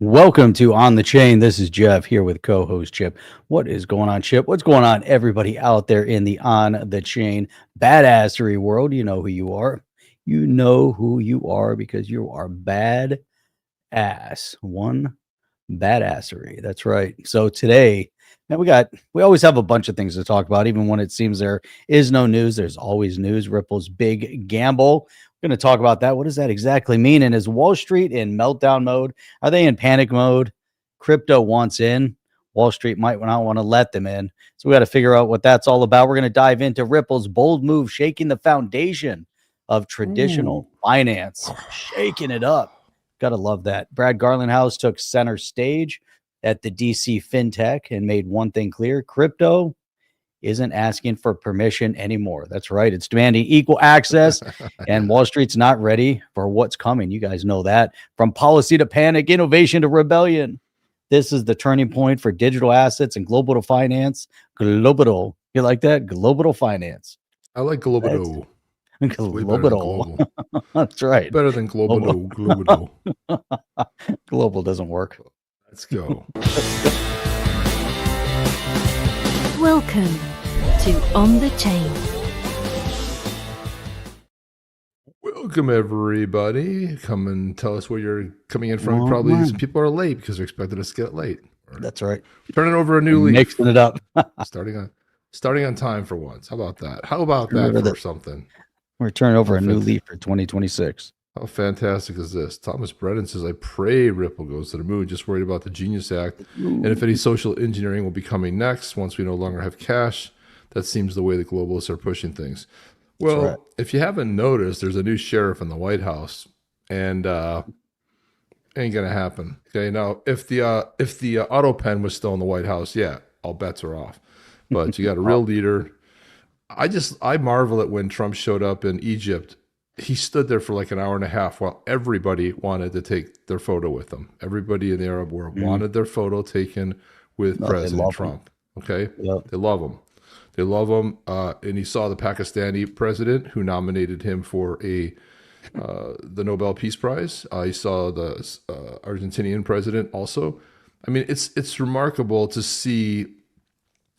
Welcome to On the Chain. This is Jeff here with co-host Chip. What is going on, Chip? What's going on, everybody out there in the On the Chain badassery world? You know who you are. You know who you are because you are bad ass. One badassery. That's right. So today, man, we always have a bunch of things to talk about, even when it seems there is no news. There's always news. Ripple's big gamble. We're going to talk about that. What does that exactly mean? And is Wall Street in meltdown mode? Are they in panic mode? Crypto wants in. Wall Street might not want to let them in. So we got to figure out what that's all about. We're going to dive into Ripple's bold move, shaking the foundation of traditional finance, shaking it up. Gotta love that. Brad Garlinghouse took center stage at the DC Fintech and made one thing clear: crypto isn't asking for permission anymore. That's right. It's demanding equal access, and Wall Street's not ready for what's coming. You guys know that. From policy to panic, innovation to rebellion. This is the turning point for digital assets and global finance. Global. You like that? Global finance. I like global. Global. That's right. Better than global. Global. Global doesn't work. Let's go. Welcome to On the Chain. Welcome, everybody. Come and tell us where you're coming in from. Probably some people are late because they're expecting us to get late. That's right. Turning over a new leaf. Mixing it up. starting on time for once. How about that? How about that for something? We're turning over a new leaf for 2026. How fantastic is this? Thomas Brennan says, I pray Ripple goes to the moon. Just worried about the Genius Act. And if any social engineering will be coming next once we no longer have cash. That seems the way the globalists are pushing things. Well, right. If you haven't noticed, there's a new sheriff in the White House. And ain't going to happen. Okay, now, if the auto pen was still in the White House, yeah, all bets are off. But you got a real leader. I marvel at when Trump showed up in Egypt. He stood there for like an hour and a half while everybody wanted to take their photo with him. Everybody in the Arab world wanted their photo taken with President Trump. Okay? Yep. They love him. They love him. And he saw the Pakistani president who nominated him for the Nobel Peace Prize. He saw the Argentinian president also. I mean, it's remarkable to see.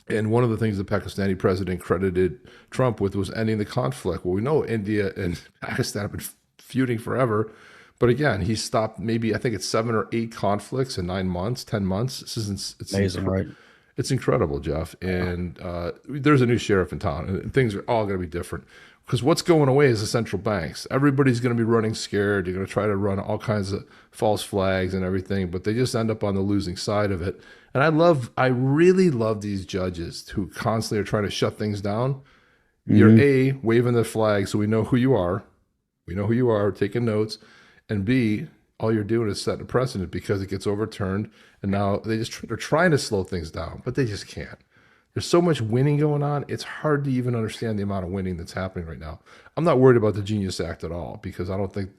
And one of the things the Pakistani president credited Trump with was ending the conflict. Well, we know India and Pakistan have been feuding forever. But again, he stopped maybe, I think it's 7 or 8 conflicts in 9 months, 10 months. It's amazing, right? It's incredible, Jeff. And there's a new sheriff in town, and things are all going to be different. Because what's going away is the central banks. Everybody's going to be running scared. They're going to try to run all kinds of false flags and everything, but they just end up on the losing side of it. And I really love these judges who constantly are trying to shut things down. You're A, waving the flag so we know who you are. We know who you are, taking notes. And B, all you're doing is setting a precedent because it gets overturned. And now they're trying to slow things down, but they just can't. There's so much winning going on. It's hard to even understand the amount of winning that's happening right now. I'm not worried about the Genius Act at all because I think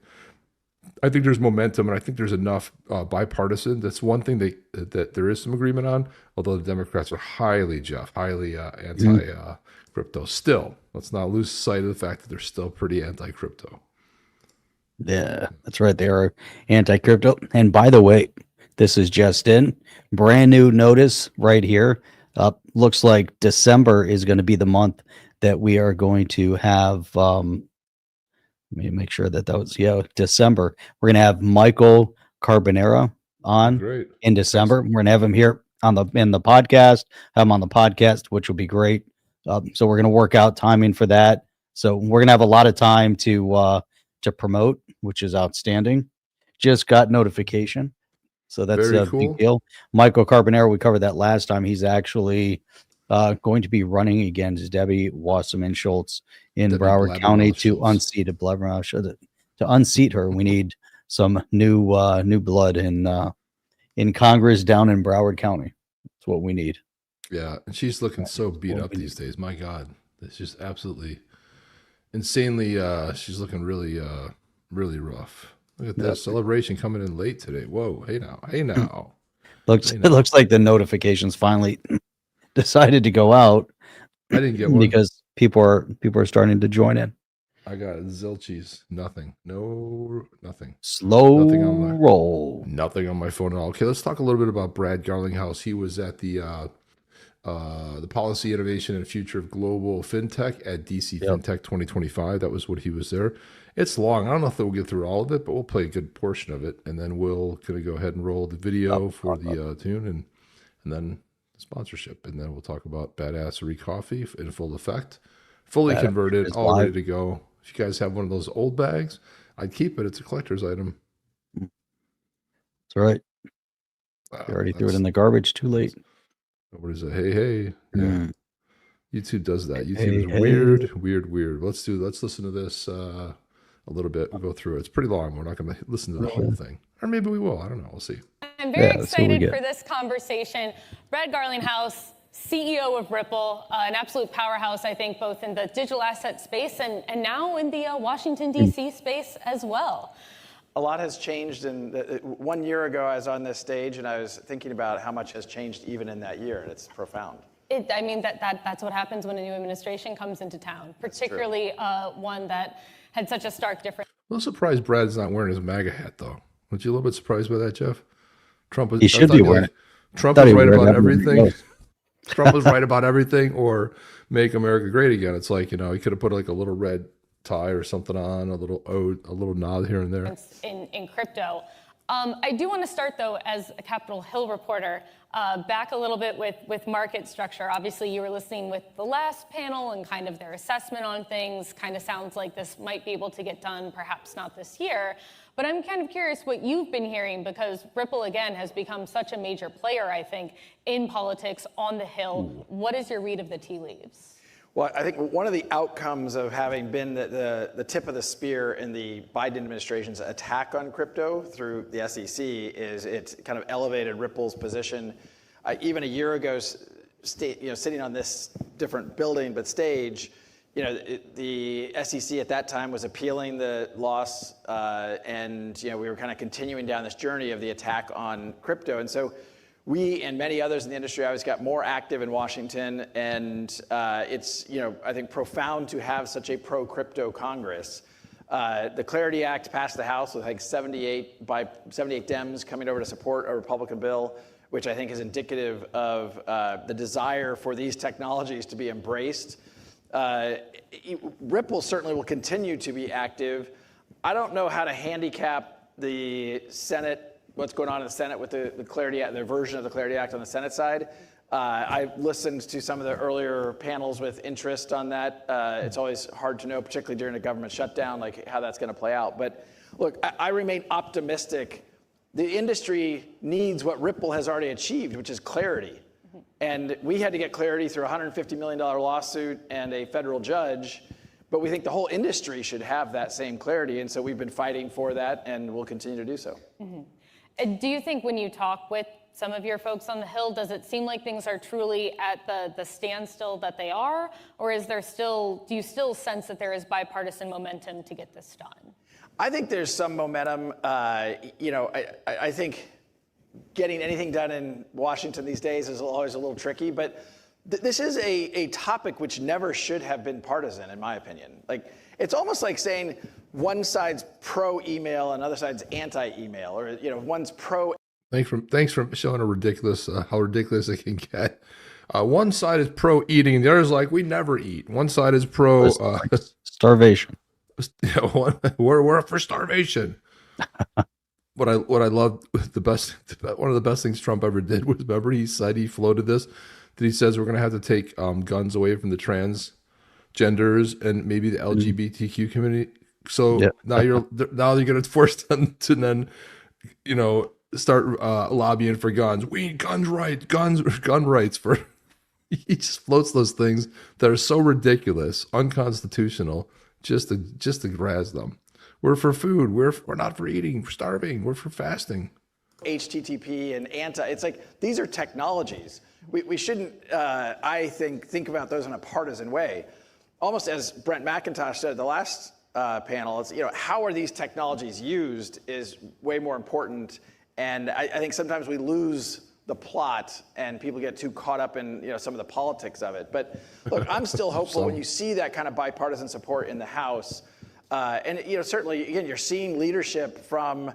there's momentum, and I think there's enough bipartisan. That's one thing that there is some agreement on, although the Democrats are highly anti-crypto. Still, let's not lose sight of the fact that they're still pretty anti-crypto. Yeah, that's right. They are anti-crypto. And by the way, this is just in. Brand new notice right here. Looks like December is going to be the month that we are going to have... let me make sure that was, December. We're going to have Michael Carbonera on in December. We're going to have him here in the podcast, have him on the podcast, which will be great. So we're going to work out timing for that. So we're going to have a lot of time to promote, which is outstanding. Just got notification. So that's a big deal. Michael Carbonera, we covered that last time. He's actually going to be running against Debbie Wasserman Schultz in Broward County to unseat to unseat her. We need some new blood in Congress down in Broward County. That's what we need. Yeah, and she's looking so beat up these days. My God, it's just absolutely insanely. She's looking really rough. Look at this celebration coming in late today. Whoa, hey now. It looks like the notifications finally decided to go out. I didn't get one because people are starting to join in. I got zilchies. Nothing. No, nothing. Slow nothing on roll. Nothing on my phone at all. Okay, let's talk a little bit about Brad Garlinghouse. He was at the Policy Innovation and Future of Global Fintech at DC Fintech 2025. That was what he was there. It's long. I don't know if we'll get through all of it, but we'll play a good portion of it, and then we'll kind of go ahead and roll the video for the tune, and then the sponsorship, and then we'll talk about Badassery Coffee in full effect, fully converted, all ready to go. If you guys have one of those old bags, I'd keep it. It's a collector's item. That's right. You already threw it in the garbage. Too late. What is it? Hey. Yeah. YouTube does that. YouTube is weird. Let's listen to this a little bit. We'll go through it. It's pretty long. We're not going to listen to the whole thing. Or maybe we will. I don't know. We'll see. I'm very excited for this conversation. Brad Garlinghouse, CEO of Ripple, an absolute powerhouse, I think, both in the digital asset space and now in the Washington, D.C. space as well. A lot has changed. 1 year ago, I was on this stage, and I was thinking about how much has changed even in that year, and it's profound. I mean, that's what happens when a new administration comes into town, particularly one that had such a stark difference. I'm surprised Brad's not wearing his MAGA hat, though. Weren't you a little bit surprised by that, Jeff? He should be wearing it. Trump was right about everything. Trump was right about everything, or make America great again. It's like, he could have put like a little red tie or something on, a little nod here and there. In crypto. I do want to start, though, as a Capitol Hill reporter, back a little bit with market structure. Obviously, you were listening with the last panel and kind of their assessment on things. Kind of sounds like this might be able to get done, perhaps not this year. But I'm kind of curious what you've been hearing, because Ripple, again, has become such a major player, I think, in politics on the Hill. What is your read of the tea leaves? Well, I think one of the outcomes of having been the tip of the spear in the Biden administration's attack on crypto through the SEC is it's kind of elevated Ripple's position. Even a year ago, sitting on this different building but stage, the SEC at that time was appealing the loss, and we were kind of continuing down this journey of the attack on crypto, and so we and many others in the industry always got more active in Washington, and it's I think profound to have such a pro-crypto Congress. The Clarity Act passed the House with like 78 Dems coming over to support a Republican bill, which I think is indicative of the desire for these technologies to be embraced. Ripple certainly will continue to be active. I don't know how to handicap the Senate, what's going on in the Senate with the Clarity Act, their version of the Clarity Act on the Senate side. I listened to some of the earlier panels with interest on that. It's always hard to know, particularly during a government shutdown, like how that's going to play out. But look, I remain optimistic. The industry needs what Ripple has already achieved, which is clarity. And we had to get clarity through a $150 million lawsuit and a federal judge. But we think the whole industry should have that same clarity. And so we've been fighting for that, and we'll continue to do so. Do you think when you talk with some of your folks on the Hill, does it seem like things are truly at the standstill that they are? Or do you still sense that there is bipartisan momentum to get this done? I think there's some momentum. I think getting anything done in Washington these days is always a little tricky, but this is a topic which never should have been partisan, in my opinion. Like, it's almost like saying one side's pro-email and another side's anti-email, or one's pro. Thanks for showing how ridiculous it can get. One side is pro-eating, and the other is like, we never eat. One side is pro starvation. We're up for starvation. What I loved, one of the best things Trump ever did was, remember, he said, he floated this, that he says we're going to have to take guns away from the transgenders and maybe the LGBTQ community. So now you're going to force them to then, start lobbying for guns. We need gun rights for. He just floats those things that are so ridiculous, unconstitutional, just to razz them. We're for food. We're not for eating. We're starving. We're for fasting. HTTP and it's like, these are technologies. We shouldn't, I think about those in a partisan way. Almost as Brent McIntosh said at the last panel, it's, how are these technologies used is way more important. And I think sometimes we lose the plot and people get too caught up in some of the politics of it. But look, I'm still hopeful when you see that kind of bipartisan support in the House. And certainly, again, you're seeing leadership from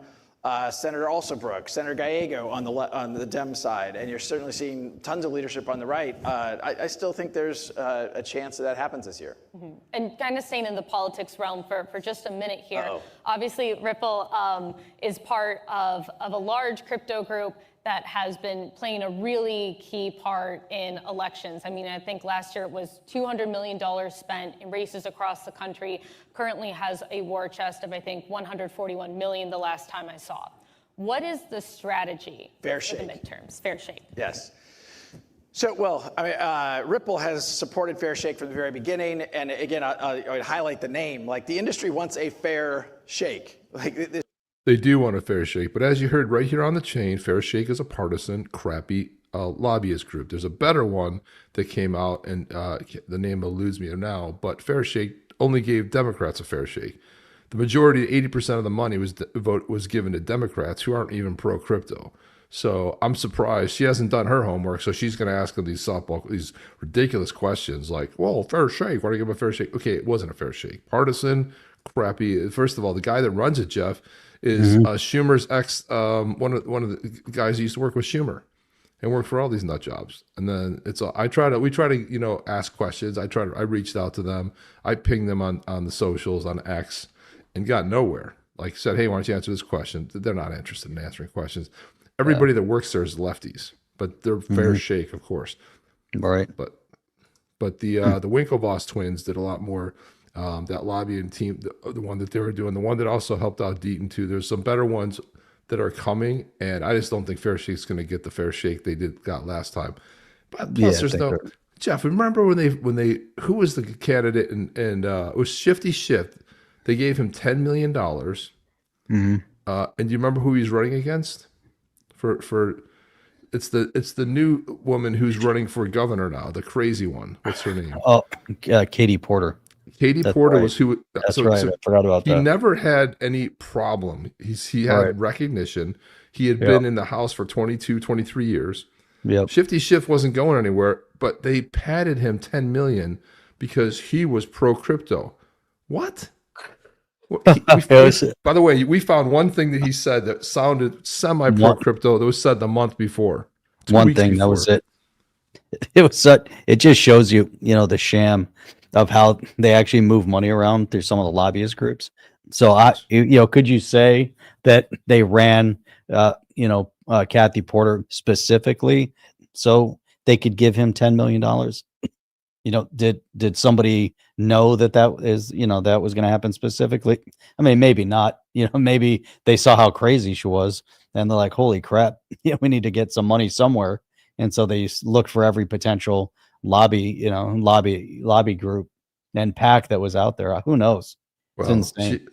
Senator Alsobrook, Senator Gallego on the Dem side, and you're certainly seeing tons of leadership on the right. I still think there's a chance that happens this year. And kind of staying in the politics realm for just a minute here. Uh-oh. Obviously, Ripple is part of a large crypto group that has been playing a really key part in elections. I mean, I think last year it was $200 million spent in races across the country. Currently has a war chest of, I think, $141 million the last time I saw. What is the strategy Fair for shake. the midterms? Fair shake. Yes. So, well, I mean, Ripple has supported Fair Shake from the very beginning. And again, I would highlight the name. Like, the industry wants a fair shake. Like, this. They do want a fair shake, but as you heard right here on the chain, Fair Shake is a partisan, crappy lobbyist group. There's a better one that came out, and the name eludes me now, but Fair Shake only gave Democrats a fair shake. The majority, 80% of the money was given to Democrats who aren't even pro-crypto. So I'm surprised she hasn't done her homework, so she's going to ask them these ridiculous questions like, well, fair shake, why do you give a fair shake? Okay, it wasn't a fair shake. Partisan, crappy. First of all, the guy that runs it, Jeff, is Schumer's ex, one of the guys who used to work with Schumer and worked for all these nut jobs. And then we try to ask questions. I reached out to them. I pinged them on the socials, on X, and got nowhere. Like, said, hey, why don't you answer this question? They're not interested in answering questions. Everybody that works there is lefties, but they're fair shake, of course. Right. But the Winklevoss twins did a lot more. That lobbying team, the one that they were doing, the one that also helped out Deaton too. There's some better ones that are coming, and I just don't think Fair Shake's going to get the fair shake they got last time. But plus, there's no Jeff. Remember when they who was the candidate and it was Shifty Shift. They gave him $10 million. And do you remember who he's running against? For it's the new woman who's running for governor now, the crazy one. What's her name? Oh, Katie Porter. Katie Porter was who. That's right. I forgot about that. He never had any problem. He had recognition. He had been in the House for 22, 23 years. Yep. Shifty Shift wasn't going anywhere, but they padded him $10 million because he was pro crypto. What? By the way, we found one thing that he said that sounded semi pro crypto that was said the month before. One thing, that was it. It was such. It just shows you, the sham of how they actually move money around through some of the lobbyist groups. So could you say that they ran, Kathy Porter specifically so they could give him $10 million? Did somebody know that is, that was going to happen specifically? I mean, maybe not, maybe they saw how crazy she was and they're like, holy crap, we need to get some money somewhere. And so they looked for every potential lobby group and PAC that was out there. Who knows? It's insane.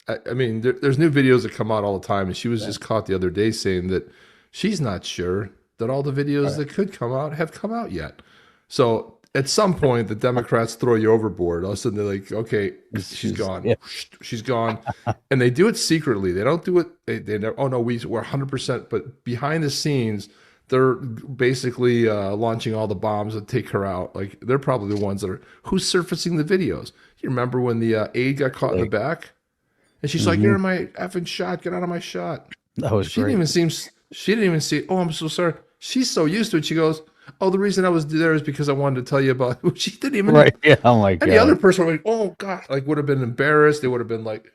I mean, there's new videos that come out all the time, and she was just caught the other day saying that she's not sure that all the videos that could come out have come out yet. So at some point, the Democrats throw you overboard. All of a sudden, they're like, okay, she's gone. Yeah. She's gone. And they do it secretly. They don't do it. They never, oh, no, we're 100%. But behind the scenes, they're basically launching all the bombs that take her out. Like, they're probably the ones that are, who's surfacing the videos? You remember when the aide got caught in the back? And she's like, you're in my effing shot. Get out of my shot. That was she didn't even see, oh, I'm so sorry. She's so used to it. She goes, oh, the reason I was there is because I wanted to tell you about it. She didn't even. Right. Yeah. Oh my God. Any other person would be, oh God, like would have been embarrassed. They would have been like,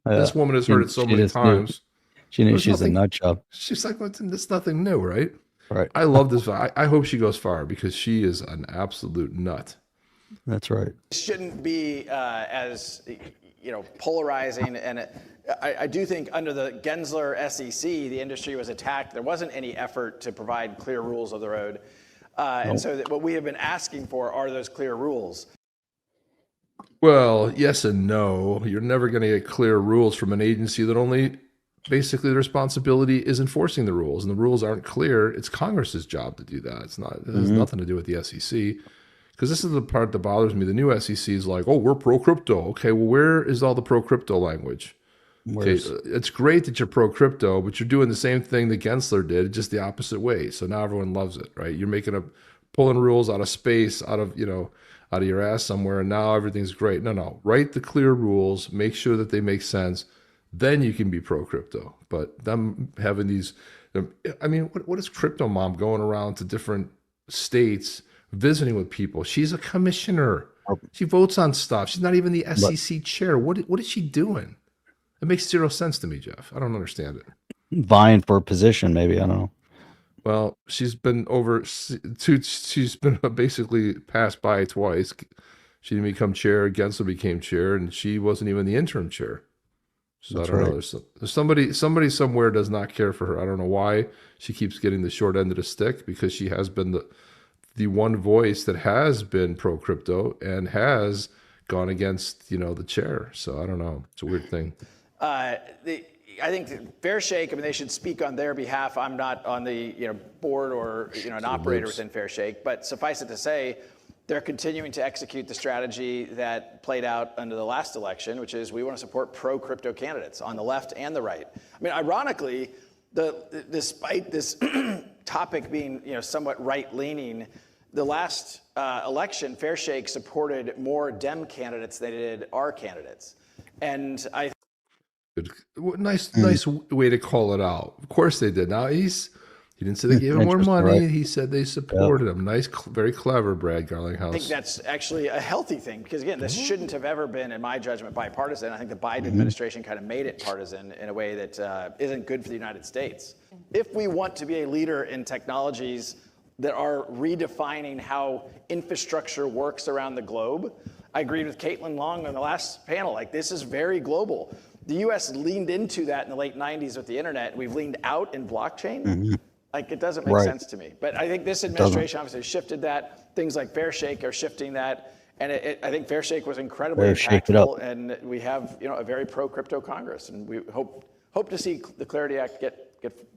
this woman has heard it so many times. She knew she's a nut job. She's like, that's nothing new, right? Right. I love this. I hope she goes far because she is an absolute nut. That's right. It shouldn't be as polarizing, and I do think under the Gensler SEC, the industry was attacked. There wasn't any effort to provide clear rules of the road, and so what we have been asking for are those clear rules. Well, yes and no. You're never going to get clear rules from an agency that only basically the responsibility is enforcing the rules, and the rules aren't clear. It's Congress's job to do that. It's not. It has nothing to do with the SEC. Because this is the part that bothers me. The new SEC is like, oh, we're pro-crypto. Okay, well, where is all the pro-crypto language? Okay, it's great that you're pro-crypto, but you're doing the same thing that Gensler did, just the opposite way. So now everyone loves it, right? You're pulling rules out of space, out of your ass somewhere, and now everything's great. No. Write the clear rules. Make sure that they make sense. then you can be pro crypto. But them having these, I mean, what is Crypto Mom going around to different states visiting with people? She's a commissioner. She votes on stuff. She's not even the SEC chair. What is she doing? It makes zero sense to me, Jeff. I don't understand it. Vying for a position, maybe. I don't know. Well, she's been she's been basically passed by twice. She didn't become chair. Gensler became chair, and she wasn't even the interim chair. So That's I don't right. know. There's somebody somewhere does not care for her. I don't know why she keeps getting the short end of the stick, because she has been the one voice that has been pro crypto and has gone against the chair. So I don't know. It's a weird thing. I think Fairshake, I mean, they should speak on their behalf. I'm not on the board or an operator within Fairshake, but suffice it to say, they're continuing to execute the strategy that played out under the last election, which is we want to support pro-crypto candidates on the left and the right. I mean, ironically, despite this topic being somewhat right-leaning, the last election, Fairshake supported more Dem candidates than they did our candidates, and I. Good. Nice way to call it out. Of course they did. Now he didn't say they gave him more Interesting, money. right? He said they supported him. Nice, very clever, Brad Garlinghouse. I think that's actually a healthy thing, because again, this shouldn't have ever been, in my judgment, bipartisan. I think the Biden administration kind of made it partisan in a way that isn't good for the United States. If we want to be a leader in technologies that are redefining how infrastructure works around the globe, I agreed with Caitlin Long on the last panel. Like, this is very global. The U.S. leaned into that in the late 90s with the internet. We've leaned out in blockchain. Like, it doesn't make sense to me. But I think this administration obviously shifted that. Things like Fairshake are shifting that. And I think Fairshake was incredibly impactful. And we have a very pro-crypto Congress. And we hope to see the Clarity Act get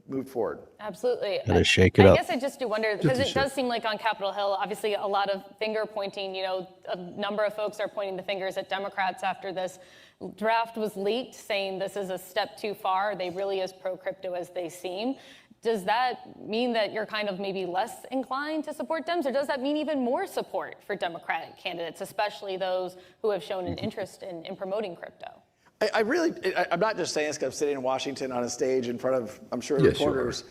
moved forward. Absolutely. Gotta shake it up. I guess I just do wonder, because it does seem like on Capitol Hill, obviously a lot of finger pointing, a number of folks are pointing the fingers at Democrats after this draft was leaked, saying this is a step too far. Are they really as pro-crypto as they seem? Does that mean that you're kind of maybe less inclined to support Dems, or does that mean even more support for Democratic candidates, especially those who have shown an interest in promoting crypto? I'm not just saying this because I'm sitting in Washington on a stage in front of, I'm sure, reporters.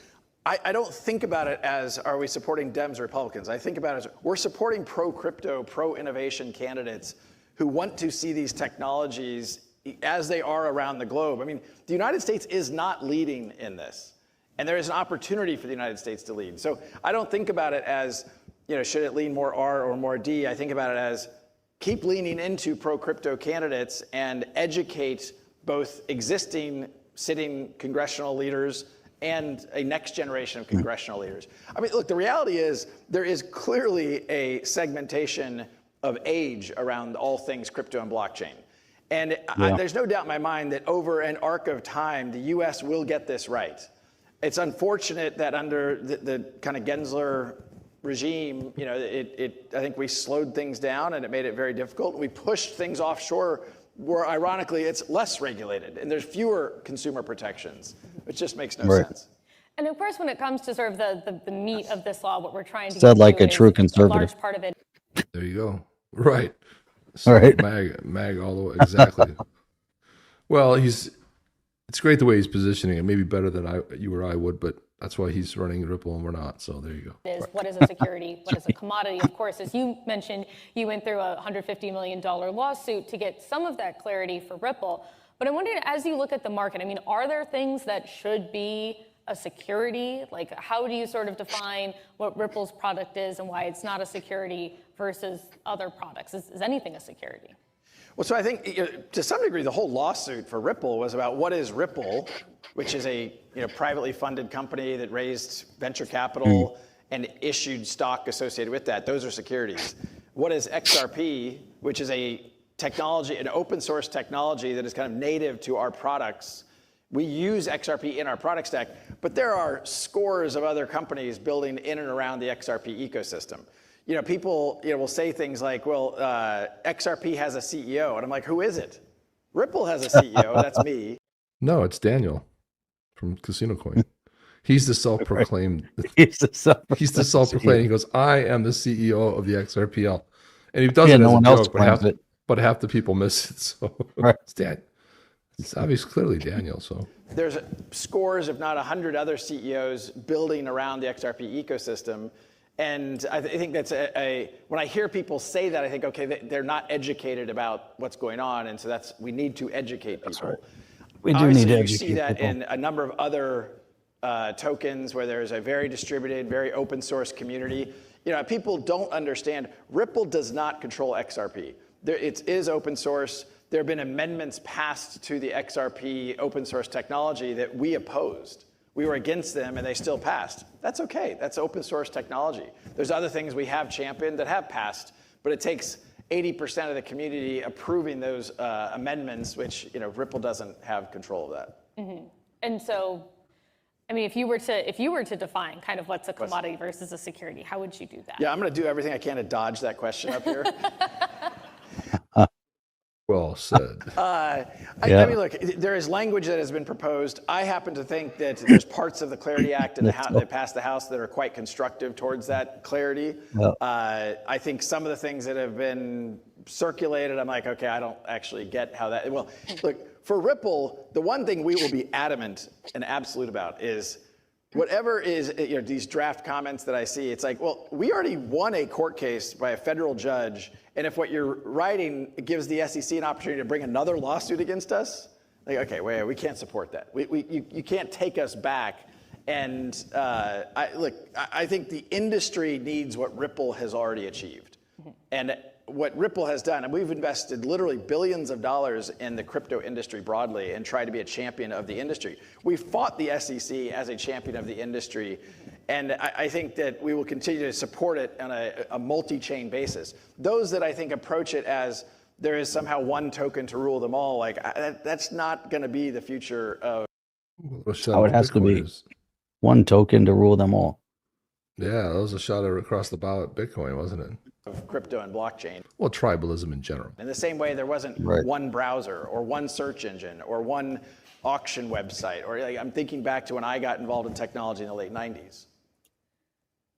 I don't think about it as, are we supporting Dems or Republicans? I think about it as, we're supporting pro-crypto, pro-innovation candidates who want to see these technologies as they are around the globe. I mean, the United States is not leading in this, and there is an opportunity for the United States to lead. So I don't think about it as, should it lean more R or more D? I think about it as, keep leaning into pro-crypto candidates and educate both existing sitting congressional leaders and a next generation of congressional leaders. I mean, look, the reality is there is clearly a segmentation of age around all things crypto and blockchain. And there's no doubt in my mind that over an arc of time, the US will get this right. It's unfortunate that under the kind of Gensler regime, I think we slowed things down and it made it very difficult. We pushed things offshore where, ironically, it's less regulated and there's fewer consumer protections, which just makes no sense. And of course, when it comes to sort of the meat of this law, what we're trying to Said get like to a true conservative. A large part of it. There you go. Right. All right. Mag all the way. Exactly. Well, it's great the way he's positioning it. Maybe better than you or I would, but that's why he's running Ripple and we're not. So there you go. What is a security? What is a commodity? Of course, as you mentioned, you went through a $150 million lawsuit to get some of that clarity for Ripple. But I'm wondering, as you look at the market, I mean, are there things that should be a security? Like, how do you sort of define what Ripple's product is and why it's not a security versus other products? Is anything a security? Well, so I think to some degree, the whole lawsuit for Ripple was about what is Ripple, which is a privately funded company that raised venture capital and issued stock associated with that. Those are securities. What is XRP, which is a technology, an open source technology that is kind of native to our products. We use XRP in our product stack, but there are scores of other companies building in and around the XRP ecosystem. People will say things like, well, XRP has a CEO. And I'm like, who is it? Ripple has a CEO. That's me. No, it's Daniel from Casino Coin. He's the self-proclaimed. He's the self-proclaimed. He goes, I am the CEO of the XRPL. And he does it no as one a else joke, claims it. but half the people miss it. So Right. it's It's obvious, clearly Daniel. So There's scores, if not 100 other CEOs building around the XRP ecosystem. And I think that's when I hear people say that, I think, okay, they're not educated about what's going on. And so we need to educate people. Right. We do Obviously, need to you educate see that people. in a number of other tokens where there's a very distributed, very open source community. People don't understand. Ripple does not control XRP. It is open source. There have been amendments passed to the XRP open source technology that we opposed. We were against them and they still passed. That's okay. That's open source technology. There's other things we have championed that have passed, but it takes 80% of the community approving those amendments, which Ripple doesn't have control of that. Mm-hmm. And so, I mean, if you were to define kind of what's a commodity versus a security, how would you do that? Yeah, I'm going to do everything I can to dodge that question up here. well said. I mean, look, there is language that has been proposed. I happen to think that there's parts of the Clarity Act and that passed the House that are quite constructive towards that clarity. Yep. I think some of the things that have been circulated, I'm like, okay, I don't actually get how that. Well, look, for Ripple, the one thing we will be adamant and absolute about is whatever is, these draft comments that I see, it's like, well, we already won a court case by a federal judge. And if what you're writing gives the SEC an opportunity to bring another lawsuit against us, like, okay, wait, we can't support that. You can't take us back. And I think the industry needs what Ripple has already achieved. Mm-hmm. And what Ripple has done, and we've invested literally billions of dollars in the crypto industry broadly and tried to be a champion of the industry. We fought the SEC as a champion of the industry, and I think that we will continue to support it on a multi-chain basis. Those that I think approach it as there is somehow one token to rule them all, that's not going to be the future of. How it has to be one token to rule them all. Yeah, that was a shot across the bow at Bitcoin, wasn't it? Of crypto and blockchain. Well, tribalism in general. In the same way, there wasn't one browser or one search engine or one auction website. Or I'm thinking back to when I got involved in technology in the late 90s.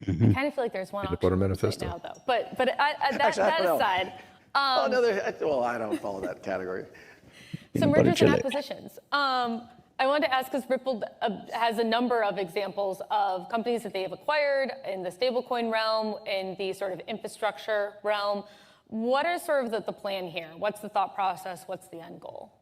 Mm-hmm. I kind of feel like there's one option Butter right Manifesto. now, though. But that Actually, aside, I don't follow that category. Some mergers and acquisitions. I wanted to ask, because Ripple has a number of examples of companies that they have acquired in the stablecoin realm, in the sort of infrastructure realm. What is sort of the plan here? What's the thought process? What's the end goal?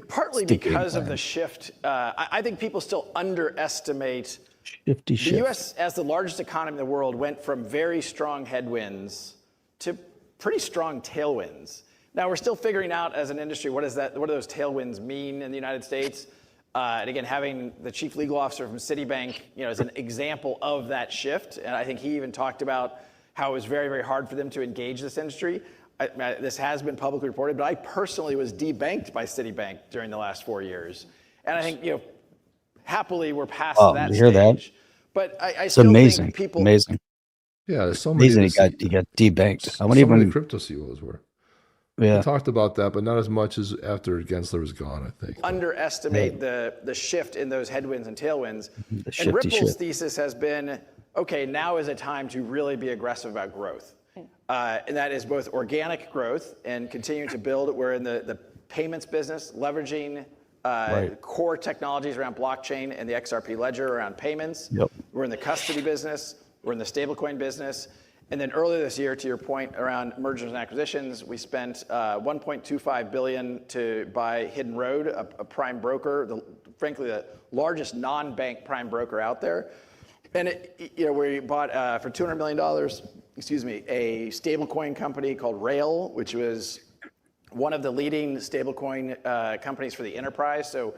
Partly because of the shift. I think people still underestimate Shifty shift. The U.S. as the largest economy in the world went from very strong headwinds to pretty strong tailwinds. Now we're still figuring out as an industry what do those tailwinds mean in the United States. And again, having the chief legal officer from Citibank, is an example of that shift. And I think he even talked about how it was very, very hard for them to engage this industry. This has been publicly reported, but I personally was debanked by Citibank during the last 4 years. And I think, happily we're past that stage. Hear that? But I It's still amazing. think people. Amazing. Yeah, there's so many. Amazing. He got debanked. So many crypto CEOs were. Yeah. We talked about that, but not as much as after Gensler was gone, I think. Underestimate the shift in those headwinds and tailwinds. And Ripple's thesis has been, okay, now is a time to really be aggressive about growth. And that is both organic growth and continuing to build. We're in the payments business, leveraging core technologies around blockchain and the XRP ledger around payments. Yep. We're in the custody business. We're in the stablecoin business. And then earlier this year, to your point around mergers and acquisitions, we spent $1.25 billion to buy Hidden Road, a prime broker, frankly, the largest non-bank prime broker out there. And we bought for $200 million, a stablecoin company called Rail, which was one of the leading stablecoin companies for the enterprise. So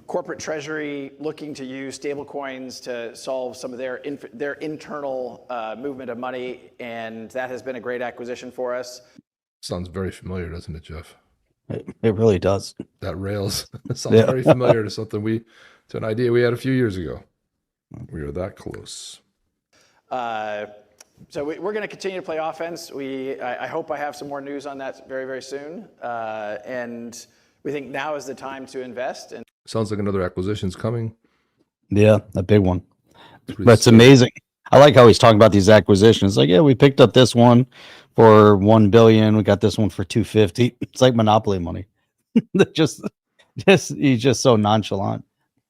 corporate treasury looking to use stablecoins to solve some of their internal movement of money, and that has been a great acquisition for us. Sounds very familiar, doesn't it, Jeff? It really does. That Rails sounds very familiar to an idea we had a few years ago. We were that close. So we're going to continue to play offense. I hope I have some more news on that very, very soon. And we think now is the time to invest. And sounds like another acquisition's coming. Yeah, a big one. That's amazing. I like how he's talking about these acquisitions. Like, yeah, we picked up this one for $1 billion. We got this one for $250. It's like monopoly money. just he's just so nonchalant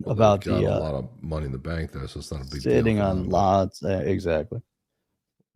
about Got a the lot of money in the bank there, so it's not a big deal. sitting on lots. Exactly.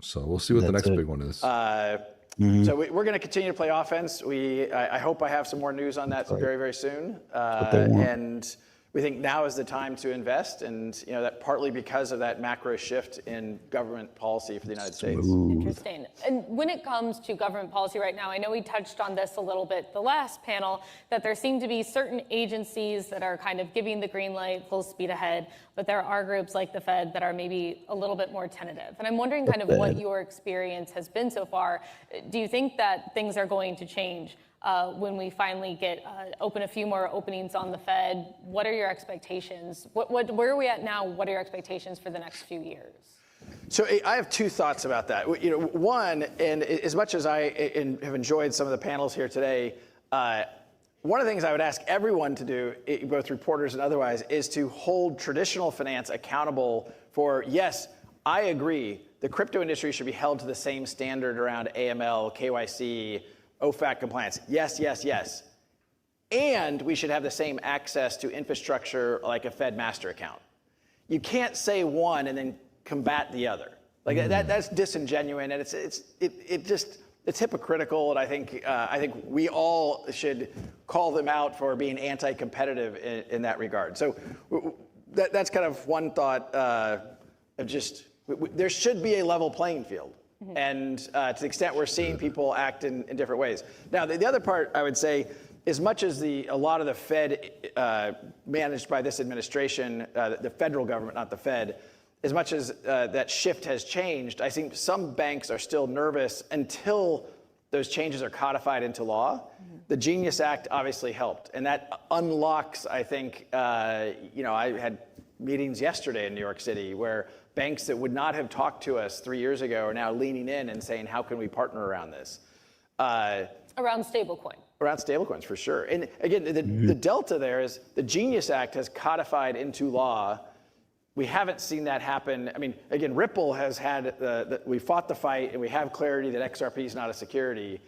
So we'll see what the That's next it. big one is. So we're going to continue to play offense. I hope I have some more news on that very, very soon. And we think now is the time to invest, and that partly because of that macro shift in government policy for the United States. Interesting. And when it comes to government policy right now, I know we touched on this a little bit the last panel, that there seem to be certain agencies that are kind of giving the green light, full speed ahead, but there are groups like the Fed that are maybe a little bit more tentative. And I'm wondering kind of what your experience has been so far. Do you think that things are going to change when we finally get open a few more openings on the Fed? What are your expectations? Where are we at now? What are your expectations for the next few years? So I have two thoughts about that. One, and as much as I have enjoyed some of the panels here today, one of the things I would ask everyone to do, both reporters and otherwise, is to hold traditional finance accountable for, yes, I agree, the crypto industry should be held to the same standard around AML, KYC, OFAC compliance. Yes, yes, yes. And we should have the same access to infrastructure like a Fed master account. You can't say one and then combat the other. Like that's disingenuous, and it's hypocritical. And I think we all should call them out for being anti-competitive in that regard. So that's kind of one thought of just there should be a level playing field. And to the extent we're seeing people act in different ways. Now, the other part I would say, as much as a lot of the Fed managed by this administration, the federal government, not the Fed, as much as that shift has changed, I think some banks are still nervous until those changes are codified into law. The Genius Act obviously helped, and that unlocks, I think, I had meetings yesterday in New York City where banks that would not have talked to us 3 years ago are now leaning in and saying, how can we partner around this? Around stablecoin. Around stablecoins, for sure. And again, the delta there is the Genius Act has codified into law. We haven't seen that happen. I mean, again, Ripple has had, we fought the fight and we have clarity that XRP is not a security,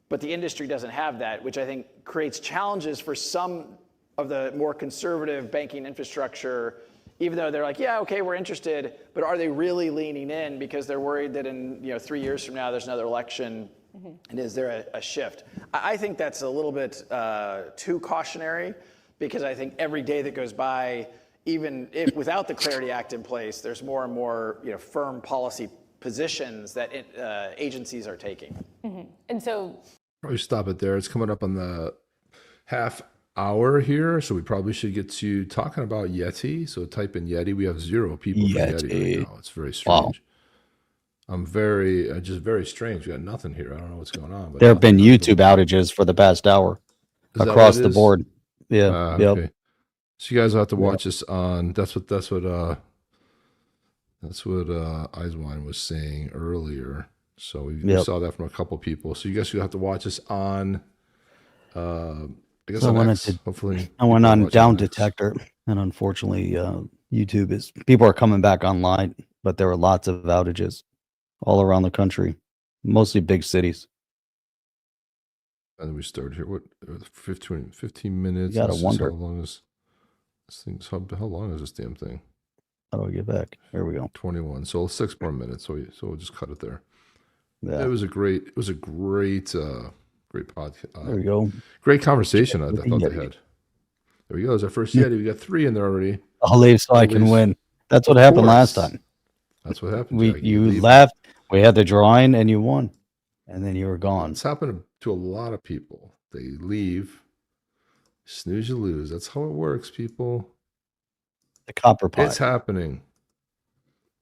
but the industry doesn't have that, which I think creates challenges for some of the more conservative banking infrastructure, even though they're like, yeah, okay, we're interested, but are they really leaning in because they're worried that in 3 years from now there's another election, and is there a shift? I think that's a little bit too cautionary, because I think every day that goes by, even if without the Clarity Act in place, there's more and more firm policy positions that agencies are taking. And so Probably stop it there. It's coming up on the half hour here, so we probably should get to talking about Yeti. So type in Yeti. We have 0 people for Yeti right now. It's very strange. I'm just very strange. We got nothing here. I don't know what's going on. But there have been YouTube outages for the past hour across the board. Yeah. Okay. So you guys will have to watch this on. That's what Eiswein was saying earlier. So we saw that from a couple people. So you guys will have to watch this on. I guess hopefully. I went on Down Detector, and unfortunately, people are coming back online, but there were lots of outages all around the country, mostly big cities. And we started here. What 15 minutes? You gotta wonder how long is this thing? How long is this damn thing? How do I get back? There we go. 21. So 6 more minutes. So we'll just cut it there. Yeah. It was a great podcast. There we go. Great conversation. I thought they had. There we go. It's our first Yeti. We got 3 in there already. I'll leave so I can win. That's what happened last time. That's what happened. You left. We had the drawing, and you won, and then you were gone. It's happened to a lot of people. They leave, snooze, you lose. That's how it works, people. The copper pot. It's happening.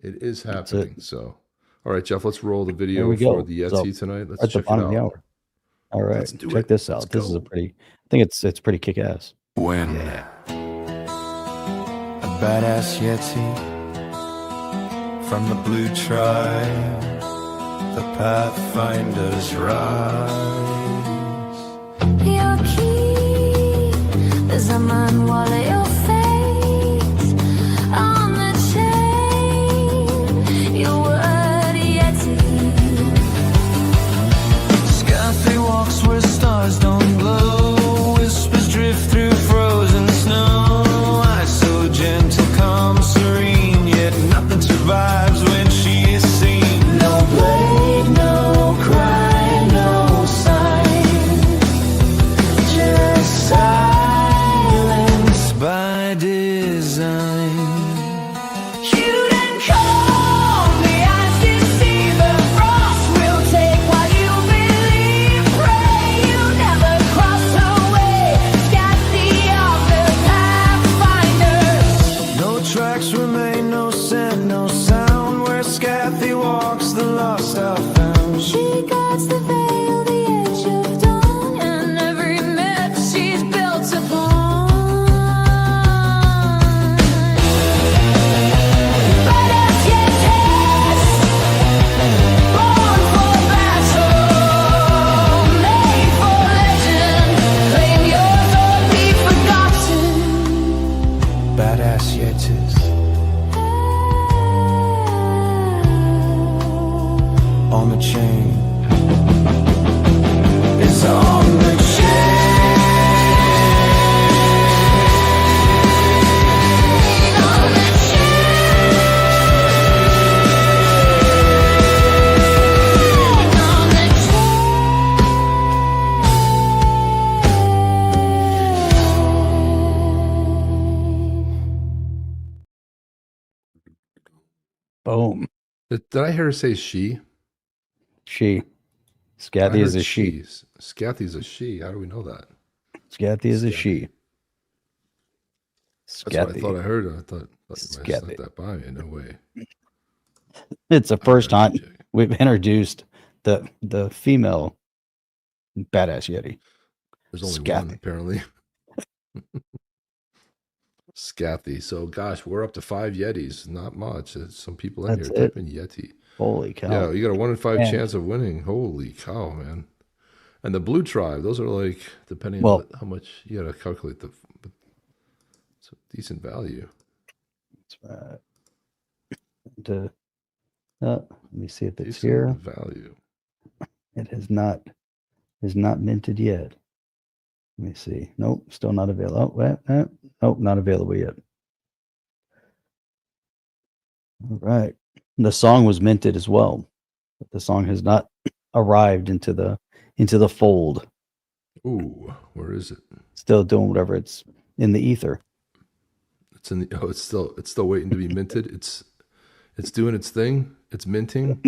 It is happening. So, all right, Jeff. Let's roll the video for the Yeti tonight. Let's check it out. All right, check this out. This is I think it's pretty kick-ass. When a badass Yeti from the blue tribe, the pathfinders rise. Your key is a man while at your face on the chain. Your word Yeti. Scathy walks where stars don't glow, whisper design. You didn't call me, I still see the frost. We'll take what you believe, pray you never cross away. Got the other pathfinders. No tracks remain, no scent, no sound. Where Scathy walks, the lost are found. She guards the veil, the edge of dawn, and every myth she's built upon. Badass yetis, born for battle, made for legend. Claim yours or be forgotten. Badass Yetis on the chain. It's on the Boom. Did I hear her say she? She. I Scathy is heard a she. she's. Scathy's a she. How do we know that? Scathy is a Scathy. she. That's what I Scathy. thought I heard. I thought you might have Scathy. snuck that by me. No way. It's the first Alright, time check. we've introduced the female badass yeti. There's only Scathy. one, apparently. Scathy. So, gosh, we're up to 5 Yetis. Not much. There's some people in That's here. it. Type in Yeti. Holy cow! Yeah, you got a 1 in 5 Man. chance of winning. Holy cow, man. And the blue tribe, those are like, depending Well- on how much you got to calculate but it's a decent value. That's right. Let me see if it's Decent here. value. It is not minted yet. Let me see. Nope, still not available. Oh, wait, nope, not available yet. All right. The song was minted as well, but the song has not arrived into the fold. Ooh, where is it? Still doing whatever it's in the ether. It's in the, oh, it's still waiting to be minted. It's doing its thing. It's minting.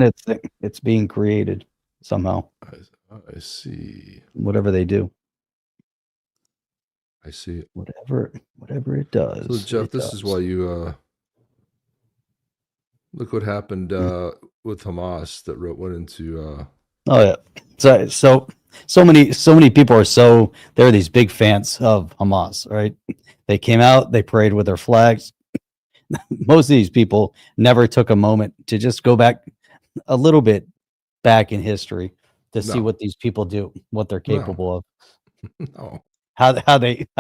It's being created somehow. I see. Whatever they do, I see. whatever it does. So Jeff, it this does. is why you look what happened with Hamas that went into Oh yeah. So many people are they're these big fans of Hamas, right? They came out, they parade with their flags. Most of these people never took a moment to just go back a little bit back in history to see No. what these people do, what they're No. capable of, oh, how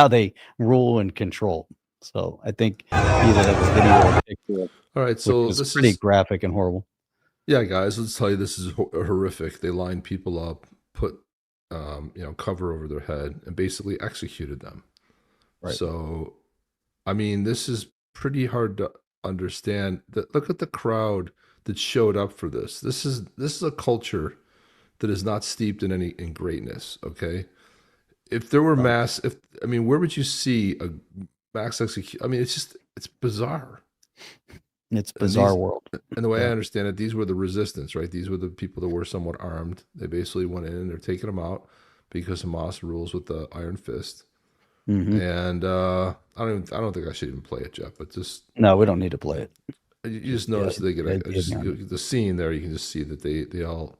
they rule and control. So I think either have a video or a picture, all right. So which is this pretty is graphic and horrible. yeah, guys. Let's tell you this is horrific. They lined people up, put cover over their head, and basically executed them. Right. So, I mean, this is pretty hard to understand. Look at the crowd that showed up for this. This is a culture that is not steeped in greatness. Okay, if there were where would you see a mass execution? I mean, it's bizarre. It's bizarre these- world. And the way I Yeah. understand it, these were the resistance, right? These were the people that were somewhat armed. They basically went in and they're taking them out because Hamas rules with the iron fist. Mhm. And I don't think I should even play it, Jeff. But just No, we don't need to play it. you just notice that they get yeah. the scene there. You can just see that they all